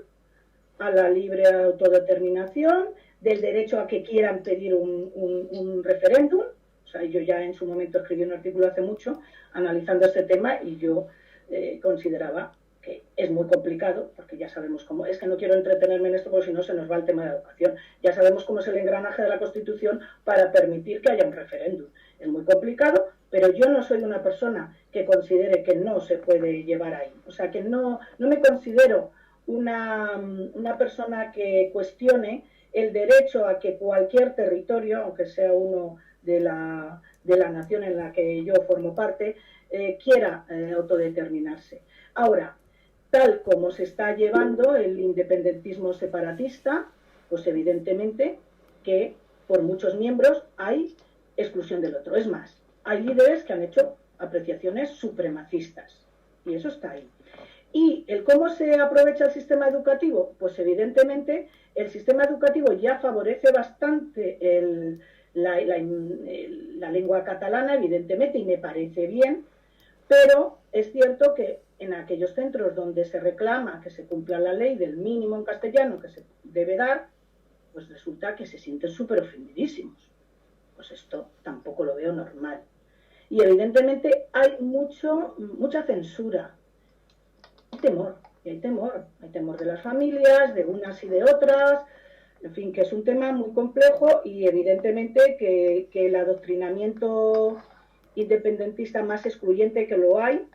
a la libre autodeterminación, del derecho a que quieran pedir un referéndum. O sea, yo ya en su momento escribí un artículo hace mucho analizando este tema y yo consideraba que es muy complicado, porque ya sabemos cómo, es que no quiero entretenerme en esto porque si no se nos va el tema de la educación, ya sabemos cómo es el engranaje de la Constitución para permitir que haya un referéndum. Es muy complicado, pero yo no soy una persona que considere que no se puede llevar ahí. O sea, que no me considero una persona que cuestione el derecho a que cualquier territorio, aunque sea uno de la nación en la que yo formo parte, quiera autodeterminarse. Ahora, tal como se está llevando el independentismo separatista, pues evidentemente que por muchos miembros hay exclusión del otro. Es más, hay líderes que han hecho apreciaciones supremacistas y eso está ahí. ¿Y el cómo se aprovecha el sistema educativo? Pues evidentemente el sistema educativo ya favorece bastante la lengua catalana, evidentemente, y me parece bien, pero es cierto que en aquellos centros donde se reclama que se cumpla la ley del mínimo en castellano que se debe dar, pues resulta que se sienten súper ofendidísimos. Pues esto tampoco lo veo normal. Y evidentemente hay mucha censura. Hay temor de las familias, de unas y de otras, en fin, que es un tema muy complejo y evidentemente que el adoctrinamiento independentista más excluyente que lo hay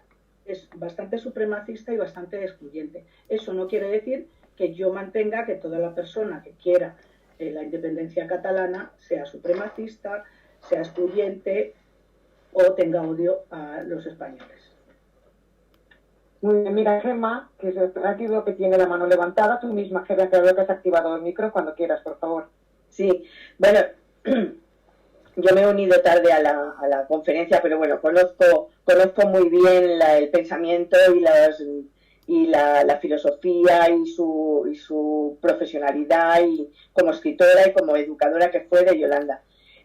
es bastante supremacista y bastante excluyente. Eso no quiere decir que yo mantenga que toda la persona que quiera la independencia catalana sea supremacista, sea excluyente o tenga odio a los españoles. Muy bien, mira, Gemma, que aquí veo que tiene la mano levantada, tú misma, Gemma, que veo que has activado el micro, cuando quieras, por favor. Sí, bueno, yo me he unido tarde a la conferencia, pero bueno, conozco muy bien el pensamiento y la filosofía y su profesionalidad y como escritora y como educadora que fue de Yolanda.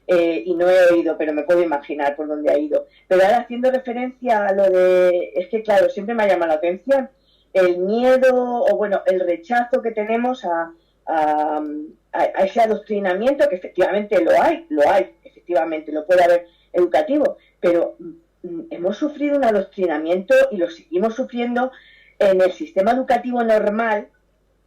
Y no he oído, pero me puedo imaginar por dónde ha ido. Pero ahora haciendo referencia a lo de... Es que claro, siempre me ha llamado la atención el miedo o bueno, el rechazo que tenemos a ese adoctrinamiento, que efectivamente lo hay, efectivamente, lo puede haber educativo, pero hemos sufrido un adoctrinamiento y lo seguimos sufriendo en el sistema educativo normal,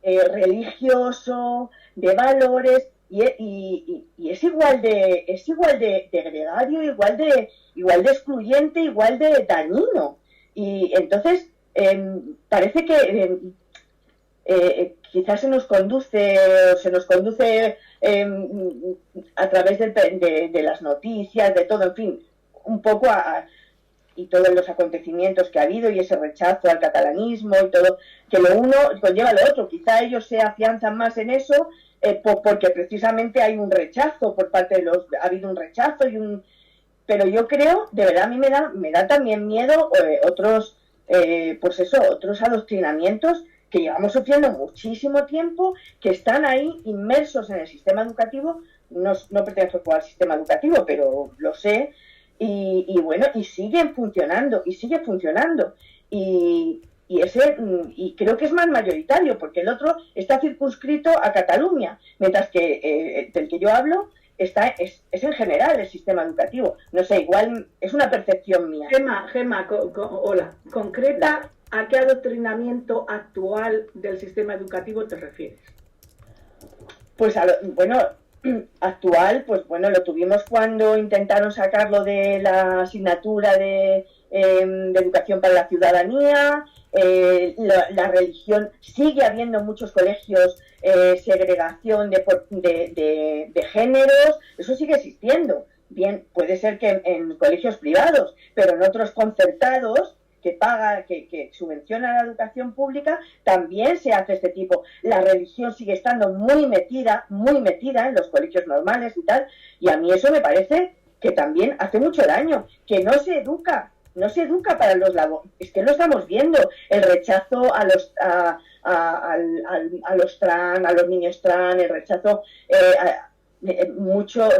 religioso, de valores, y es igual de gregario, igual de excluyente, igual de dañino. Y entonces parece que quizás se nos conduce a través de las noticias, de todo, en fin, un poco y todos los acontecimientos que ha habido y ese rechazo al catalanismo y todo, que lo uno conlleva lo otro. Quizá ellos se afianzan más en eso porque precisamente hay un rechazo por parte de ha habido un rechazo pero yo creo, de verdad a mí me da también miedo otros adoctrinamientos que llevamos sufriendo muchísimo tiempo, que están ahí inmersos en el sistema educativo. No pertenezco al sistema educativo, pero lo sé, y bueno, y siguen funcionando, y creo que es más mayoritario, porque el otro está circunscrito a Cataluña, mientras que del que yo hablo es en general el sistema educativo. No sé, igual es una percepción mía. Gemma, hola, concreta, ¿a qué adoctrinamiento actual del sistema educativo te refieres? Pues actual, pues bueno, lo tuvimos cuando intentaron sacarlo de la asignatura de educación para la ciudadanía. La religión, sigue habiendo muchos colegios segregación de géneros, eso sigue existiendo. Bien, puede ser que en colegios privados, pero en otros concertados que subvenciona la educación pública, también se hace este tipo. La religión sigue estando muy metida en los colegios normales y tal, y a mí eso me parece que también hace mucho daño, que no se educa para los labores. Es que lo estamos viendo, el rechazo a los trans, a los niños trans, el rechazo,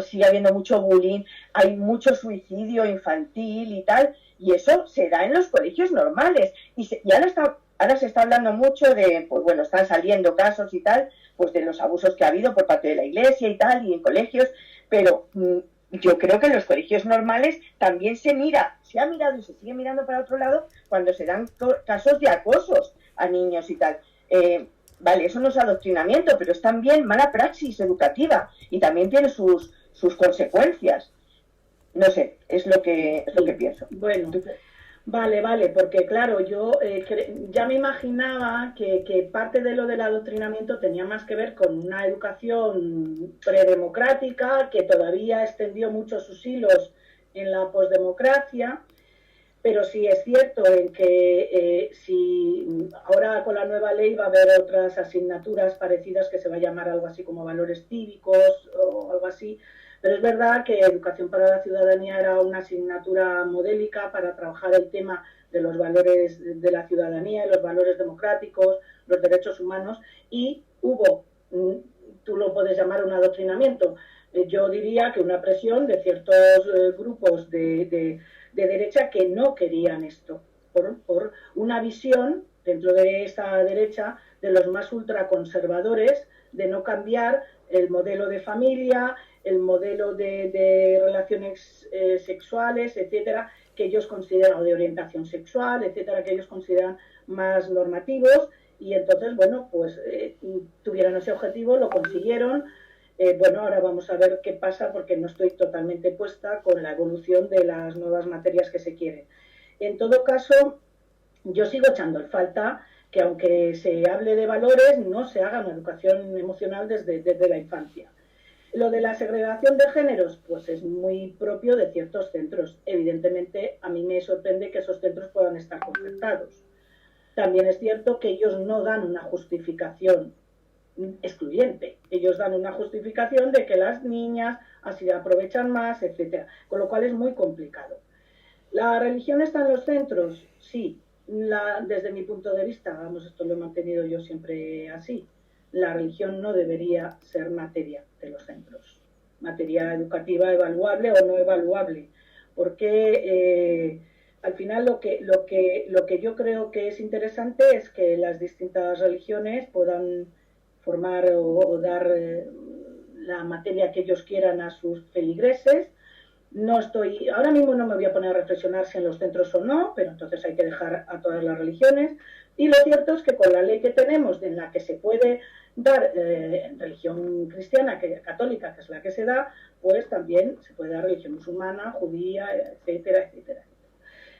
sigue habiendo mucho bullying, hay mucho suicidio infantil y tal, y eso se da en los colegios normales. Y ahora se está hablando mucho de, pues bueno, están saliendo casos y tal, pues de los abusos que ha habido por parte de la Iglesia y tal, y en colegios, pero yo creo que en los colegios normales también se ha mirado y se sigue mirando para otro lado cuando se dan casos de acosos a niños y tal. Vale, eso no es adoctrinamiento, pero es también mala praxis educativa y también tiene sus consecuencias. No sé, es lo que pienso. Bueno, vale, porque claro, yo ya me imaginaba que parte de lo del adoctrinamiento tenía más que ver con una educación predemocrática que todavía extendió mucho sus hilos en la posdemocracia, pero sí es cierto en que si ahora con la nueva ley va a haber otras asignaturas parecidas que se va a llamar algo así como valores cívicos o algo así. Pero es verdad que Educación para la Ciudadanía era una asignatura modélica para trabajar el tema de los valores de la ciudadanía, los valores democráticos, los derechos humanos, y hubo, tú lo puedes llamar un adoctrinamiento, yo diría que una presión de ciertos grupos de derecha que no querían esto, por una visión dentro de esta derecha de los más ultraconservadores, de no cambiar el modelo de familia, el modelo de relaciones sexuales, etcétera, que ellos consideran, o de orientación sexual, etcétera, que ellos consideran más normativos, y entonces, bueno, pues tuvieron ese objetivo, lo consiguieron. Bueno, ahora vamos a ver qué pasa, porque no estoy totalmente puesta con la evolución de las nuevas materias que se quieren. En todo caso, yo sigo echando en falta que, aunque se hable de valores, no se haga una educación emocional desde la infancia. Lo de la segregación de géneros, pues es muy propio de ciertos centros. Evidentemente, a mí me sorprende que esos centros puedan estar concertados. También es cierto que ellos no dan una justificación excluyente. Ellos dan una justificación de que las niñas así aprovechan más, etcétera. Con lo cual es muy complicado. ¿La religión está en los centros? Sí. Desde mi punto de vista, vamos, esto lo he mantenido yo siempre así. La religión no debería ser materia de los centros. Materia educativa evaluable o no evaluable. Porque al final lo que yo creo que es interesante es que las distintas religiones puedan formar o dar la materia que ellos quieran a sus feligreses. Ahora mismo no me voy a poner a reflexionar si en los centros o no, pero entonces hay que dejar a todas las religiones. Y lo cierto es que con la ley que tenemos, en la que se puede dar religión cristiana, católica, que es la que se da, pues también se puede dar religión musulmana, judía, etcétera, etcétera.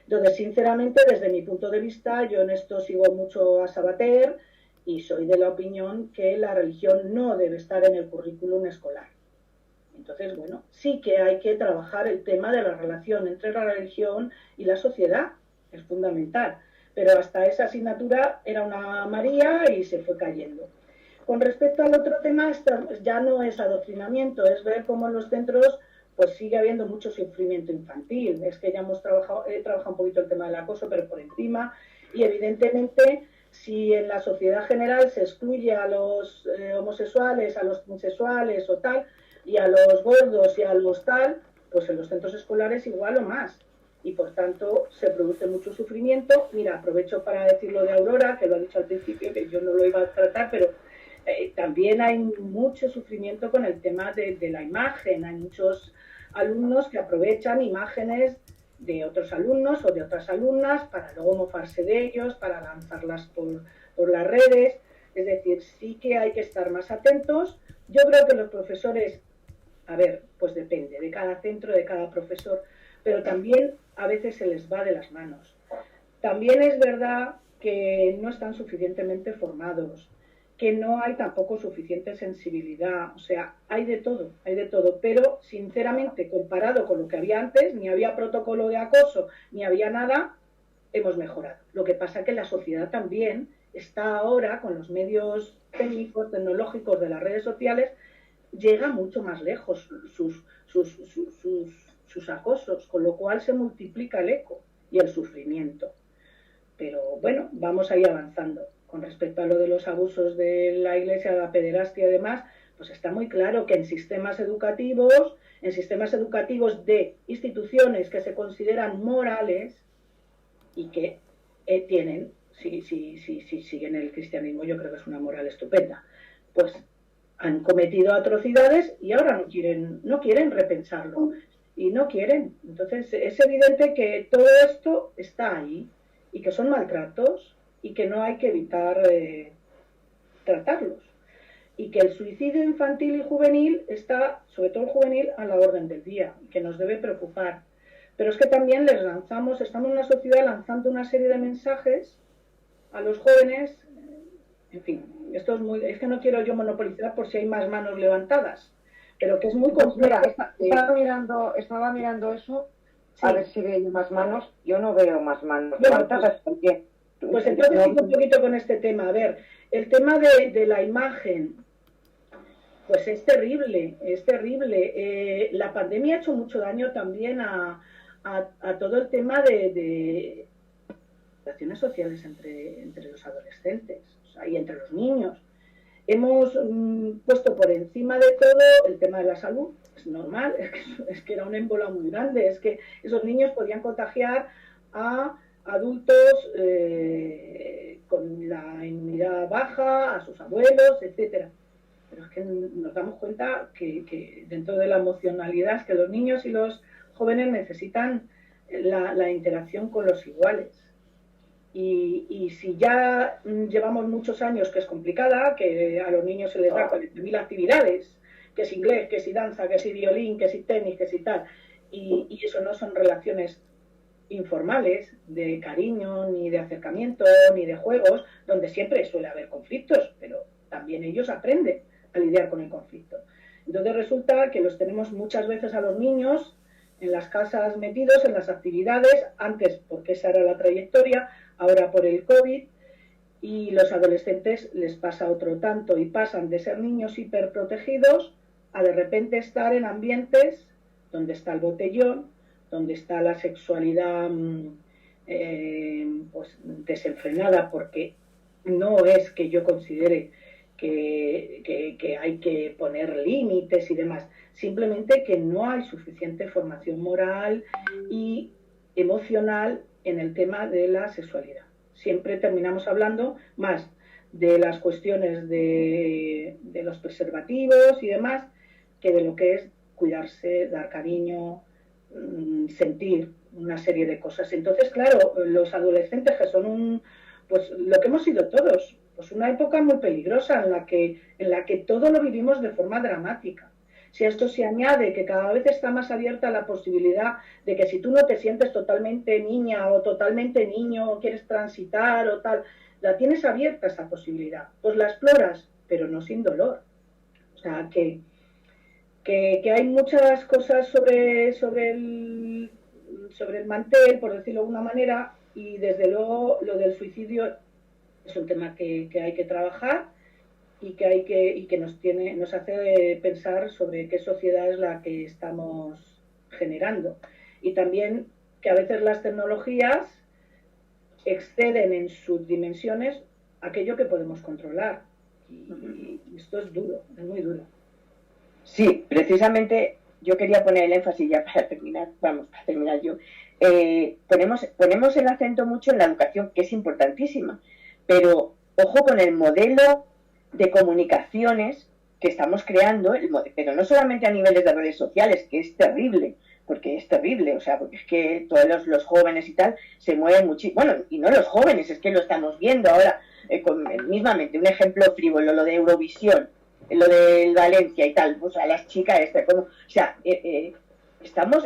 Entonces, sinceramente, desde mi punto de vista, yo en esto sigo mucho a Sabater y soy de la opinión que la religión no debe estar en el currículum escolar. Entonces, bueno, sí que hay que trabajar el tema de la relación entre la religión y la sociedad, es fundamental. Pero hasta esa asignatura era una María y se fue cayendo. Con respecto al otro tema, ya no es adoctrinamiento, es ver cómo en los centros pues sigue habiendo mucho sufrimiento infantil. Es que ya he trabajado un poquito el tema del acoso, pero por encima, y evidentemente si en la sociedad general se excluye a los homosexuales, a los transexuales o tal, y a los gordos y a los tal, pues en los centros escolares igual o más. Y por tanto se produce mucho sufrimiento. Mira, aprovecho para decir lo de Aurora, que lo ha dicho al principio, que yo no lo iba a tratar, pero también hay mucho sufrimiento con el tema de la imagen. Hay muchos alumnos que aprovechan imágenes de otros alumnos o de otras alumnas para luego mofarse de ellos, para lanzarlas por las redes. Es decir, sí que hay que estar más atentos. Yo creo que los profesores, a ver, pues depende de cada centro, de cada profesor, pero también a veces se les va de las manos. También es verdad que no están suficientemente formados, que no hay tampoco suficiente sensibilidad, o sea, hay de todo, pero sinceramente, comparado con lo que había antes, ni había protocolo de acoso, ni había nada, hemos mejorado. Lo que pasa es que la sociedad también está ahora, con los medios técnicos, tecnológicos de las redes sociales, llega mucho más lejos sus acosos, con lo cual se multiplica el eco y el sufrimiento. Pero bueno, vamos a ir avanzando. Con respecto a lo de los abusos de la Iglesia, la pederastia y demás, pues está muy claro que en sistemas educativos de instituciones que se consideran morales y que tienen, si siguen el cristianismo, yo creo que es una moral estupenda, pues han cometido atrocidades y ahora no quieren repensarlo y no quieren. Entonces es evidente que todo esto está ahí y que son maltratos y que no hay que evitar tratarlos. Y que el suicidio infantil y juvenil está, sobre todo el juvenil, a la orden del día, que nos debe preocupar. Pero es que también estamos en una sociedad lanzando una serie de mensajes a los jóvenes. En fin, esto es que no quiero yo monopolizar por si hay más manos levantadas, pero que es muy complejo. Estaba mirando eso, sí. A ver si veo más manos. Yo no veo más manos levantadas. Pues entonces sigo un poquito con este tema. A ver, el tema de la imagen, pues es terrible, es terrible. La pandemia ha hecho mucho daño también a todo el tema de relaciones sociales entre los adolescentes, o sea, y entre los niños. Hemos puesto por encima de todo el tema de la salud. Es normal, es que era un émbolo muy grande, es que esos niños podían contagiar a adultos con la inmunidad baja, a sus abuelos, etcétera. Pero es que nos damos cuenta que dentro de la emocionalidad es que los niños y los jóvenes necesitan la interacción con los iguales. Y si ya llevamos muchos años que es complicada, que a los niños se les da 40.000 actividades, que es inglés, que si danza, que si violín, que si tenis, que si tal, y eso no son relaciones informales de cariño, ni de acercamiento, ni de juegos, donde siempre suele haber conflictos, pero también ellos aprenden a lidiar con el conflicto. Entonces resulta que los tenemos muchas veces a los niños en las casas metidos, en las actividades, antes porque esa era la trayectoria, ahora por el COVID, y los adolescentes les pasa otro tanto y pasan de ser niños hiperprotegidos a de repente estar en ambientes donde está el botellón, donde está la sexualidad pues desenfrenada, porque no es que yo considere que hay que poner límites y demás, simplemente que no hay suficiente formación moral y emocional en el tema de la sexualidad. Siempre terminamos hablando más de las cuestiones de los preservativos y demás, que de lo que es cuidarse, dar cariño, sentir una serie de cosas. Entonces, claro, los adolescentes que son pues lo que hemos sido todos, pues una época muy peligrosa en la que todo lo vivimos de forma dramática. Si a esto se añade que cada vez está más abierta la posibilidad de que si tú no te sientes totalmente niña o totalmente niño o quieres transitar o tal, la tienes abierta esa posibilidad, pues la exploras, pero no sin dolor. O sea, que hay muchas cosas sobre el mantel, por decirlo de alguna manera, y desde luego lo del suicidio es un tema que hay que trabajar y que nos hace pensar sobre qué sociedad es la que estamos generando. Y también que a veces las tecnologías exceden en sus dimensiones aquello que podemos controlar. Y esto es duro, es muy duro. Sí, precisamente yo quería poner el énfasis ya para terminar yo. Ponemos el acento mucho en la educación, que es importantísima, pero ojo con el modelo de comunicaciones que estamos creando, pero no solamente a niveles de redes sociales, que es terrible, porque es terrible, o sea, porque es que todos los jóvenes y tal se mueven muchísimo, bueno, y no los jóvenes, es que lo estamos viendo ahora, mismamente, un ejemplo frívolo, lo de Eurovisión, lo del Valencia y tal, pues a las chicas, o sea, estamos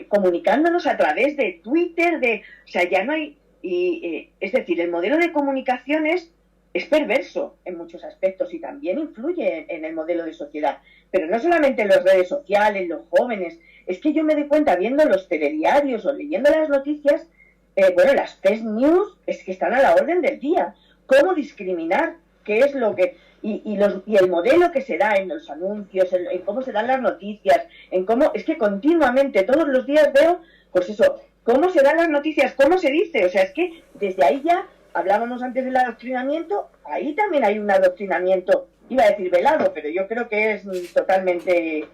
comunicándonos a través de Twitter, o sea, ya no hay, es decir, el modelo de comunicaciones es perverso en muchos aspectos y también influye en el modelo de sociedad, pero no solamente en las redes sociales, los jóvenes, es que yo me doy cuenta viendo los telediarios o leyendo las noticias, las fake news es que están a la orden del día. ¿Cómo discriminar? ¿Qué es lo que...? Y el modelo que se da en los anuncios, en cómo se dan las noticias, en cómo... Es que continuamente, todos los días veo, pues eso, cómo se dan las noticias, cómo se dice. O sea, es que desde ahí ya, hablábamos antes del adoctrinamiento, ahí también hay un adoctrinamiento, iba a decir velado, pero yo creo que es totalmente,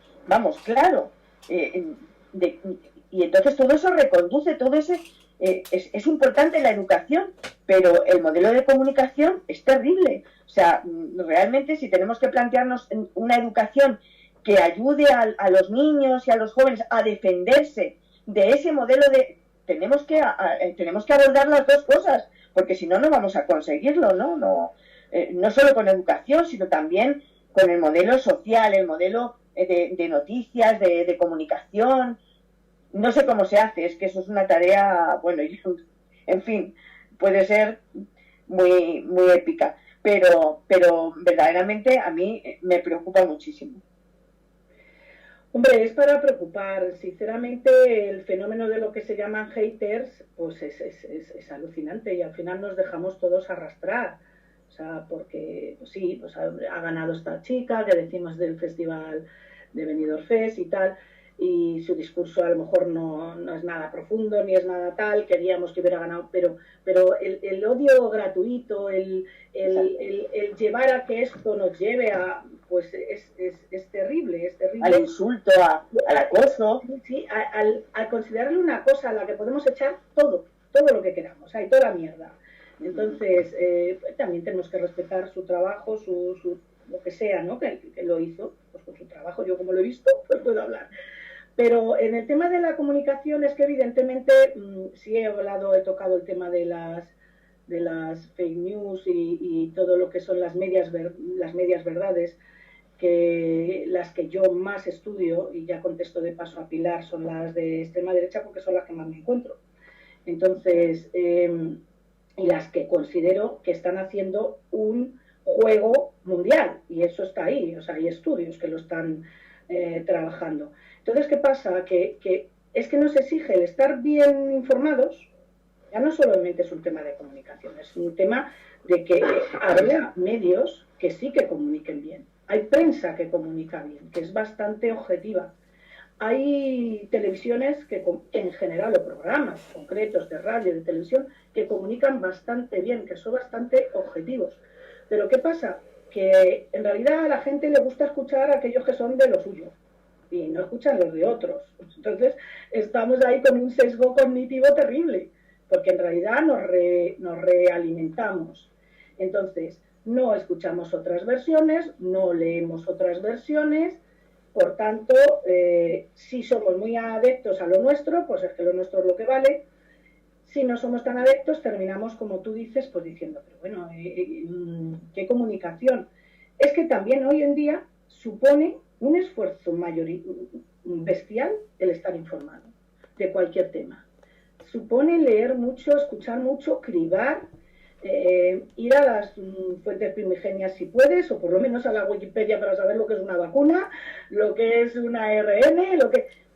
claro. Y entonces todo eso reconduce, todo ese... es importante la educación, pero el modelo de comunicación es terrible. O sea, realmente si tenemos que plantearnos una educación que ayude a los niños y a los jóvenes a defenderse de ese modelo tenemos que abordar las dos cosas, porque si no, no vamos a conseguirlo, ¿no? No solo con educación, sino también con el modelo social, el modelo de noticias, de comunicación. No sé cómo se hace, es que eso es una tarea, en fin, puede ser muy, muy épica, pero verdaderamente a mí me preocupa muchísimo. Hombre, es para preocupar. Sinceramente, el fenómeno de lo que se llaman haters, pues es alucinante y al final nos dejamos todos arrastrar. O sea, porque, pues sí, pues ha ganado esta chica que decimos del festival de Benidorm Fest y tal, y su discurso a lo mejor no es nada profundo ni es nada tal, queríamos que hubiera ganado, pero el odio gratuito, el llevar a que esto nos lleve a, pues es terrible, es terrible. Al insulto, al acoso. Sí, al considerarle una cosa a la que podemos echar todo, todo lo que queramos, hay toda la mierda. Entonces, también tenemos que respetar su trabajo, lo que sea, ¿no? Que lo hizo, pues con su trabajo, yo como lo he visto, pues puedo hablar. Pero en el tema de la comunicación es que evidentemente sí he tocado el tema de las fake news y todo lo que son las medias verdades, que las que yo más estudio, y ya contesto de paso a Pilar, son las de extrema derecha porque son las que más me encuentro. Entonces, y las que considero que están haciendo un juego mundial, y eso está ahí, o sea, hay estudios que lo están trabajando. Entonces, ¿qué pasa? Que es que nos exige el estar bien informados. Ya no solamente es un tema de comunicación, es un tema de que haya medios que sí que comuniquen bien. Hay prensa que comunica bien, que es bastante objetiva. Hay televisiones que, en general, o programas concretos de radio, de televisión, que comunican bastante bien, que son bastante objetivos. Pero ¿qué pasa? Que en realidad a la gente le gusta escuchar a aquellos que son de lo suyo y no escuchan los de otros. Entonces estamos ahí con un sesgo cognitivo terrible, porque en realidad nos realimentamos. Entonces no escuchamos otras versiones, no leemos otras versiones. Por tanto, si somos muy adeptos a lo nuestro, pues es que lo nuestro es lo que vale. Si no somos tan adeptos, terminamos, como tú dices, pues diciendo, pero bueno, ¿qué comunicación? Es que también hoy en día supone un esfuerzo bestial el estar informado de cualquier tema. Supone leer mucho, escuchar mucho, cribar, ir a las fuentes primigenias si puedes, o por lo menos a la Wikipedia para saber lo que es una vacuna, lo que es una ARN,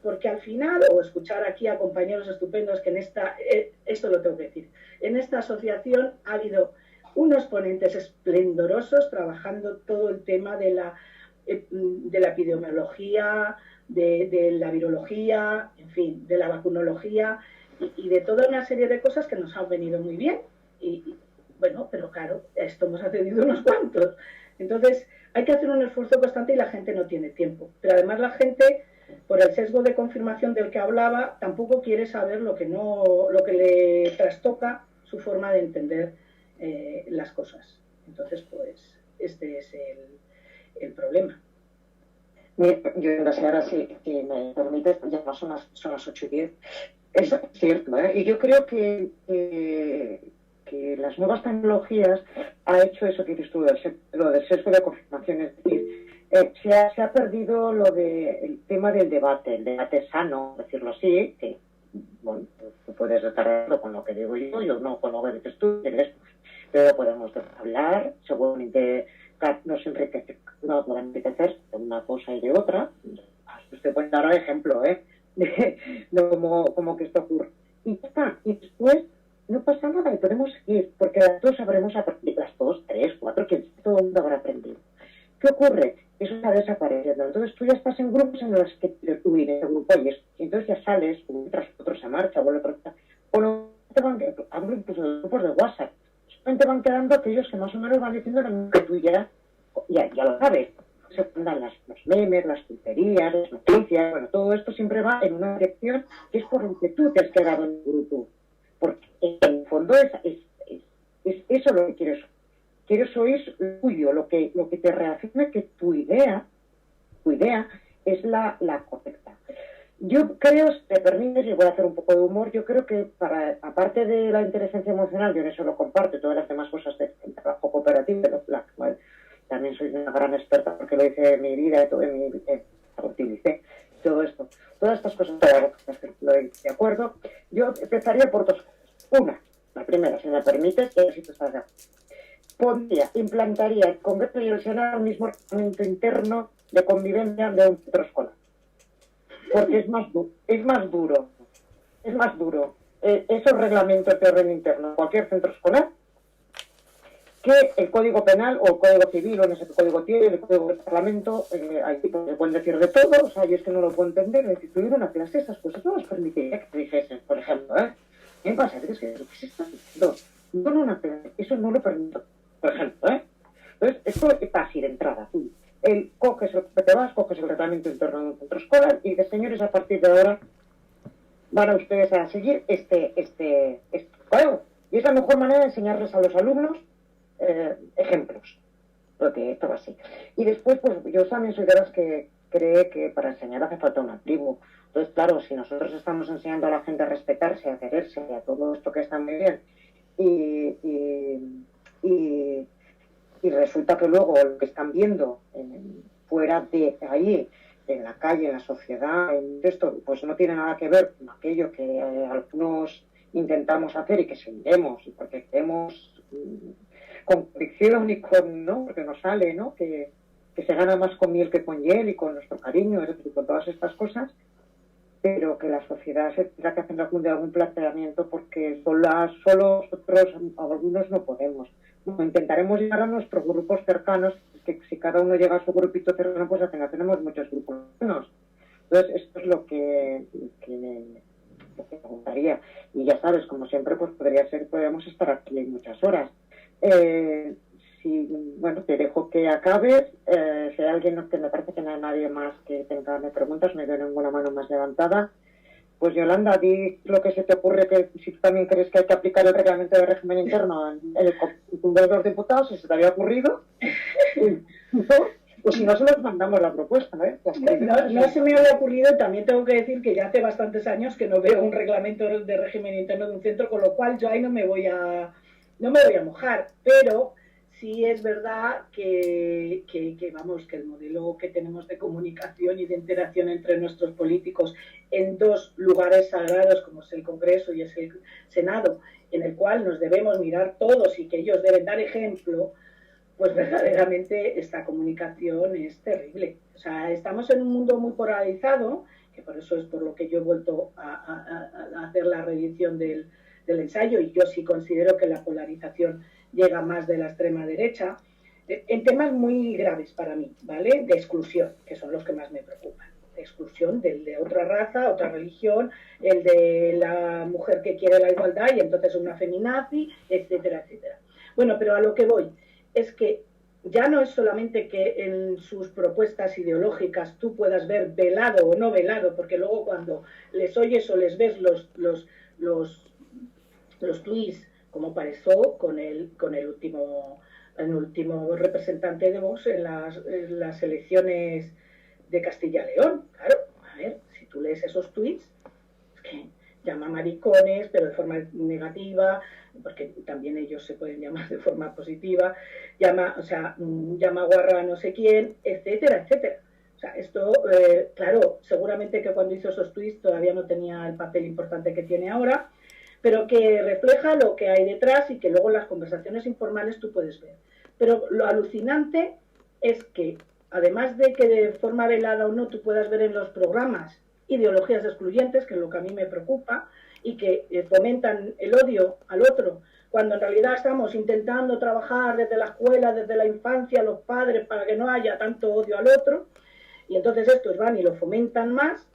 porque al final, o escuchar aquí a compañeros estupendos que esto lo tengo que decir, en esta asociación ha habido unos ponentes esplendorosos trabajando todo el tema de la epidemiología, de la virología, en fin, de la vacunología y de toda una serie de cosas que nos han venido muy bien. Y bueno, pero claro, esto hemos atendido unos cuantos. Entonces, hay que hacer un esfuerzo constante y la gente no tiene tiempo. Pero además la gente, por el sesgo de confirmación del que hablaba, tampoco quiere saber lo que le trastoca su forma de entender las cosas. Entonces, pues, este es el problema. Yo no sé, ahora si me permites, ya son las 8:10. Es cierto, ¿eh? Y yo creo que las nuevas tecnologías ha hecho eso que dices tú, lo del sesgo de confirmación. Es decir, se ha perdido el tema del debate, el debate sano, decirlo así, que bueno, tú puedes retardarlo con lo que digo yo no con lo que dices tú, pero podemos hablar, seguramente no siempre no pueden enriquecer de una cosa y de otra. Usted puede dar ejemplo, de cómo que esto ocurre. Y ya está. Y después no pasa nada y podemos seguir, porque las dos habremos aprendido, las 2, 3, 4, que todo el mundo habrá aprendido. ¿Qué ocurre? Eso está desapareciendo. Entonces tú ya estás en grupos en los que tú en ese grupo y entonces ya sales, mientras otro se marcha, vuelve otro. Hablo incluso de grupos de WhatsApp. Solamente van quedando aquellos que más o menos van diciendo lo que tú ya lo sabes. Se mandan los memes, las tonterías, las noticias, bueno, todo esto siempre va en una dirección que es por lo que tú te has quedado en el grupo. Porque en el fondo es eso lo que quieres. Quieres oír lo tuyo, lo que te reafirma que tu idea es la correcta. Yo creo, si me permites, y voy a hacer un poco de humor, yo creo que aparte de la inteligencia emocional, yo en eso lo comparto, todas las demás cosas del trabajo cooperativo, la cual también soy una gran experta porque lo hice en mi vida, utilicé todo esto. Todas estas cosas estoy de acuerdo. Yo empezaría por 2 cosas. Una, la primera, si me permites, que si tú estás de acuerdo. Implantaría el Congreso y el Senado el mismo reglamento interno de convivencia de un centro escolar. Porque es más duro. Esos reglamentos de orden interno de cualquier centro escolar que el Código Penal o el Código Civil, o no sé qué código tiene, el Código del Parlamento, ahí se pueden decir de todo, o sea, yo es que no lo puedo entender, es decir, tuviera una clase, esas cosas no nos permitiría que te dijesen, por ejemplo, ¿qué pasa? ¿Qué se está diciendo? No, una clase, eso no lo permito, por ejemplo, Entonces, esto está así de entrada, tú coges el reglamento interno de un centro escolar y dices, señores, a partir de ahora van a ustedes a seguir claro, y es la mejor manera de enseñarles a los alumnos ejemplos, porque esto va así. Y después, pues yo también soy de las que cree que para enseñar hace falta una tribu. Entonces, claro, si nosotros estamos enseñando a la gente a respetarse, a quererse, a todo esto que está muy bien, y resulta que luego lo que están viendo fuera de ahí, en la calle, en la sociedad, en esto, pues no tiene nada que ver con aquello que algunos intentamos hacer y que seguiremos, y porque queremos con convicción y con, ¿no? Porque nos sale, ¿no? Que se gana más con miel que con hiel y con nuestro cariño, es decir, con todas estas cosas, pero que la sociedad se tendrá que hacer algún planteamiento porque solo nosotros, algunos no podemos. Bueno, intentaremos llegar a nuestros grupos cercanos, que si cada uno llega a su grupito cercano, pues al final tenemos muchos grupos cercanos. Entonces, esto es lo que me gustaría. Y ya sabes, como siempre, pues podríamos estar aquí muchas horas. Bueno, te dejo que acabes. Si hay alguien que me parece que no hay nadie más que tenga preguntas, me veo ninguna mano más levantada. Pues Yolanda, di lo que se te ocurre, que si tú también crees que hay que aplicar el reglamento de régimen interno en el Congreso de los Diputados, si se te había ocurrido, pues si no, se los mandamos la propuesta, ¿no? No se me había ocurrido, y también tengo que decir que ya hace bastantes años que no veo un reglamento de régimen interno de un centro, con lo cual yo ahí no me voy a mojar, pero sí es verdad que el modelo que tenemos de comunicación y de interacción entre nuestros políticos en dos lugares sagrados, como es el Congreso y es el Senado, en el cual nos debemos mirar todos y que ellos deben dar ejemplo, pues verdaderamente esta comunicación es terrible. O sea, estamos en un mundo muy polarizado, que por eso es por lo que yo he vuelto a hacer la reedición del ensayo, y yo sí considero que la polarización llega más de la extrema derecha, en temas muy graves para mí, ¿vale? De exclusión, que son los que más me preocupan. De exclusión del de otra raza, otra religión, el de la mujer que quiere la igualdad y entonces una feminazi, etcétera, etcétera. Bueno, pero a lo que voy es que ya no es solamente que en sus propuestas ideológicas tú puedas ver velado o no velado, porque luego cuando les oyes o les ves los tweets, como pasó con el último representante de Vox en las elecciones de Castilla y León. Claro, a ver, si tú lees esos tweets, es que llama maricones, pero de forma negativa, porque también ellos se pueden llamar de forma positiva, llama guarra a no sé quién, etcétera, etcétera. O sea, esto, claro, seguramente que cuando hizo esos tweets todavía no tenía el papel importante que tiene ahora, pero que refleja lo que hay detrás y que luego en las conversaciones informales tú puedes ver. Pero lo alucinante es que, además de que de forma velada o no tú puedas ver en los programas ideologías excluyentes, que es lo que a mí me preocupa, y que fomentan el odio al otro, cuando en realidad estamos intentando trabajar desde la escuela, desde la infancia, los padres, para que no haya tanto odio al otro, y entonces estos van y lo fomentan más.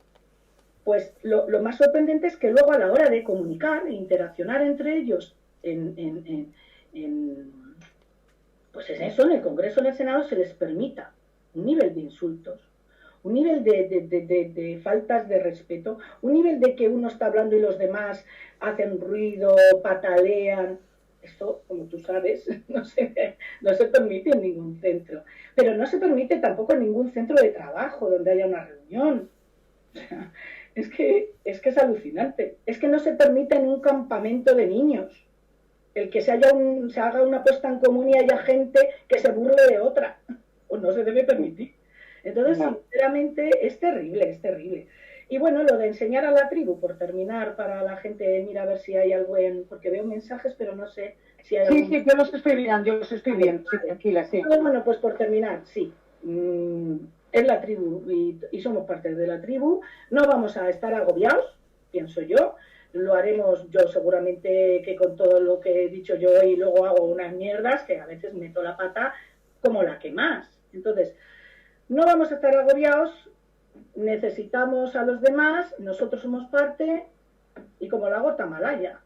Pues lo más sorprendente es que luego a la hora de comunicar e interaccionar entre ellos pues en eso, en el Congreso, en el Senado, se les permita un nivel de insultos, un nivel de faltas de respeto, un nivel de que uno está hablando y los demás hacen ruido, patalean. Esto, como tú sabes, no se permite en ningún centro. Pero no se permite tampoco en ningún centro de trabajo donde haya una reunión. O sea, es que es alucinante. Es que no se permite en un campamento de niños el que se haga una puesta en común y haya gente que se burle de otra. Pues no se debe permitir. Entonces, sinceramente, es terrible, es terrible. Y bueno, lo de enseñar a la tribu, por terminar, para la gente, mira a ver si hay algo porque veo mensajes, pero no sé si hay Sí, yo los estoy viendo, sí, tranquila, sí. Bueno, pues por terminar, sí. Es la tribu y somos parte de la tribu. No vamos a estar agobiados, pienso yo. Lo haremos yo seguramente, que con todo lo que he dicho yo y luego hago unas mierdas que a veces meto la pata como la que más. Entonces, no vamos a estar agobiados, necesitamos a los demás, nosotros somos parte, y como la gota malaya.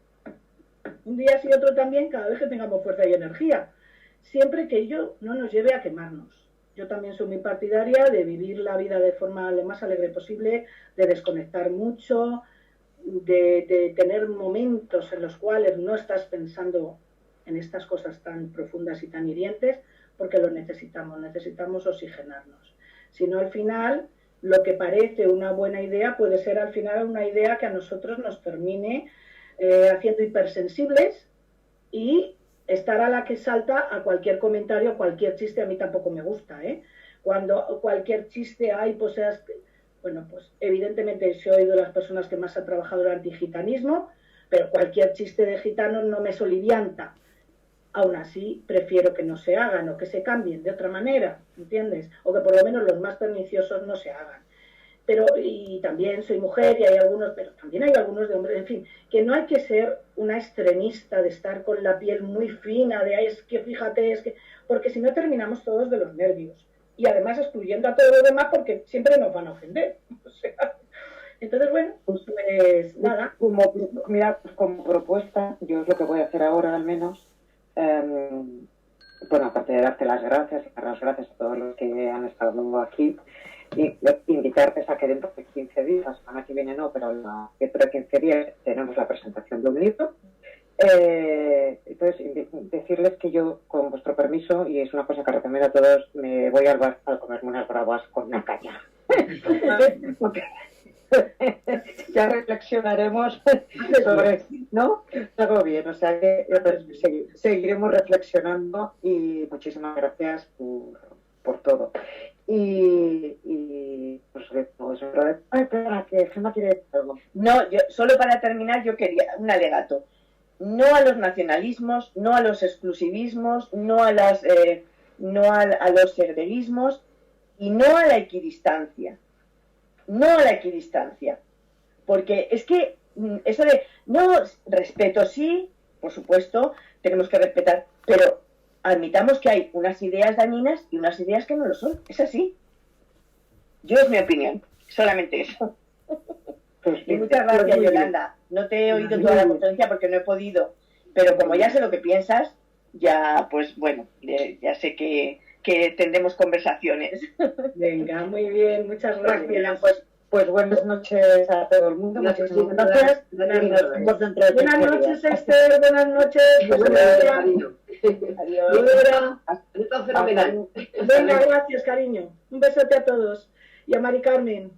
Un día sí, otro también, cada vez que tengamos fuerza y energía. Siempre que ello no nos lleve a quemarnos. Yo también soy muy partidaria de vivir la vida de forma lo más alegre posible, de desconectar mucho, de tener momentos en los cuales no estás pensando en estas cosas tan profundas y tan hirientes, porque lo necesitamos oxigenarnos. Si no, al final, lo que parece una buena idea puede ser al final una idea que a nosotros nos termine haciendo hipersensibles y estar a la que salta a cualquier comentario, cualquier chiste. A mí tampoco me gusta, ¿eh? Cuando cualquier chiste hay, pues bueno, pues evidentemente soy de las personas que más ha trabajado el antigitanismo, pero cualquier chiste de gitano no me solivianta. Aún así, prefiero que no se hagan o que se cambien de otra manera, ¿entiendes? O que por lo menos los más perniciosos no se hagan. Pero, y también soy mujer y hay algunos, pero también hay algunos de hombres, en fin, que no hay que ser una extremista de estar con la piel muy fina, de, ay, es que fíjate, es que, porque si no terminamos todos de los nervios. Y además excluyendo a todos los demás porque siempre nos van a ofender. O sea, entonces, bueno, pues nada. Mira, como propuesta, yo es lo que voy a hacer ahora al menos. Bueno, aparte de darte las gracias y dar las gracias a todos los que han estado aquí, y invitarte a que dentro de 15 días, la semana que viene no, pero dentro de 15 días tenemos la presentación de un libro. Entonces, decirles que yo, con vuestro permiso, y es una cosa que recomiendo a todos, me voy al bar a comerme unas bravas con una caña. Ya reflexionaremos sobre, ¿no? Algo bien, o sea que seguiremos reflexionando y muchísimas gracias por todo. Y pues ay, espera, que Gemma quiere decir algo. No, solo para terminar, yo quería un alegato. No a los nacionalismos, no a los exclusivismos, no a los herderismos y no a la equidistancia. No a la equidistancia. Porque es que eso de, no, respeto sí, por supuesto, tenemos que respetar, pero admitamos que hay unas ideas dañinas y unas ideas que no lo son. Es así. Yo es mi opinión. Solamente eso. Y muchas gracias, Yolanda. No te he oído toda la conferencia porque no he podido, pero como ya sé lo que piensas, ya pues bueno, ya sé que tendremos conversaciones. Venga, muy bien, muchas gracias. Pues buenas noches a todo el mundo. Muchísimas gracias. Buenas noches, Esther. Buenas noches. Adiós. Venga, gracias, cariño. Un besote a todos. Y a Mari Carmen.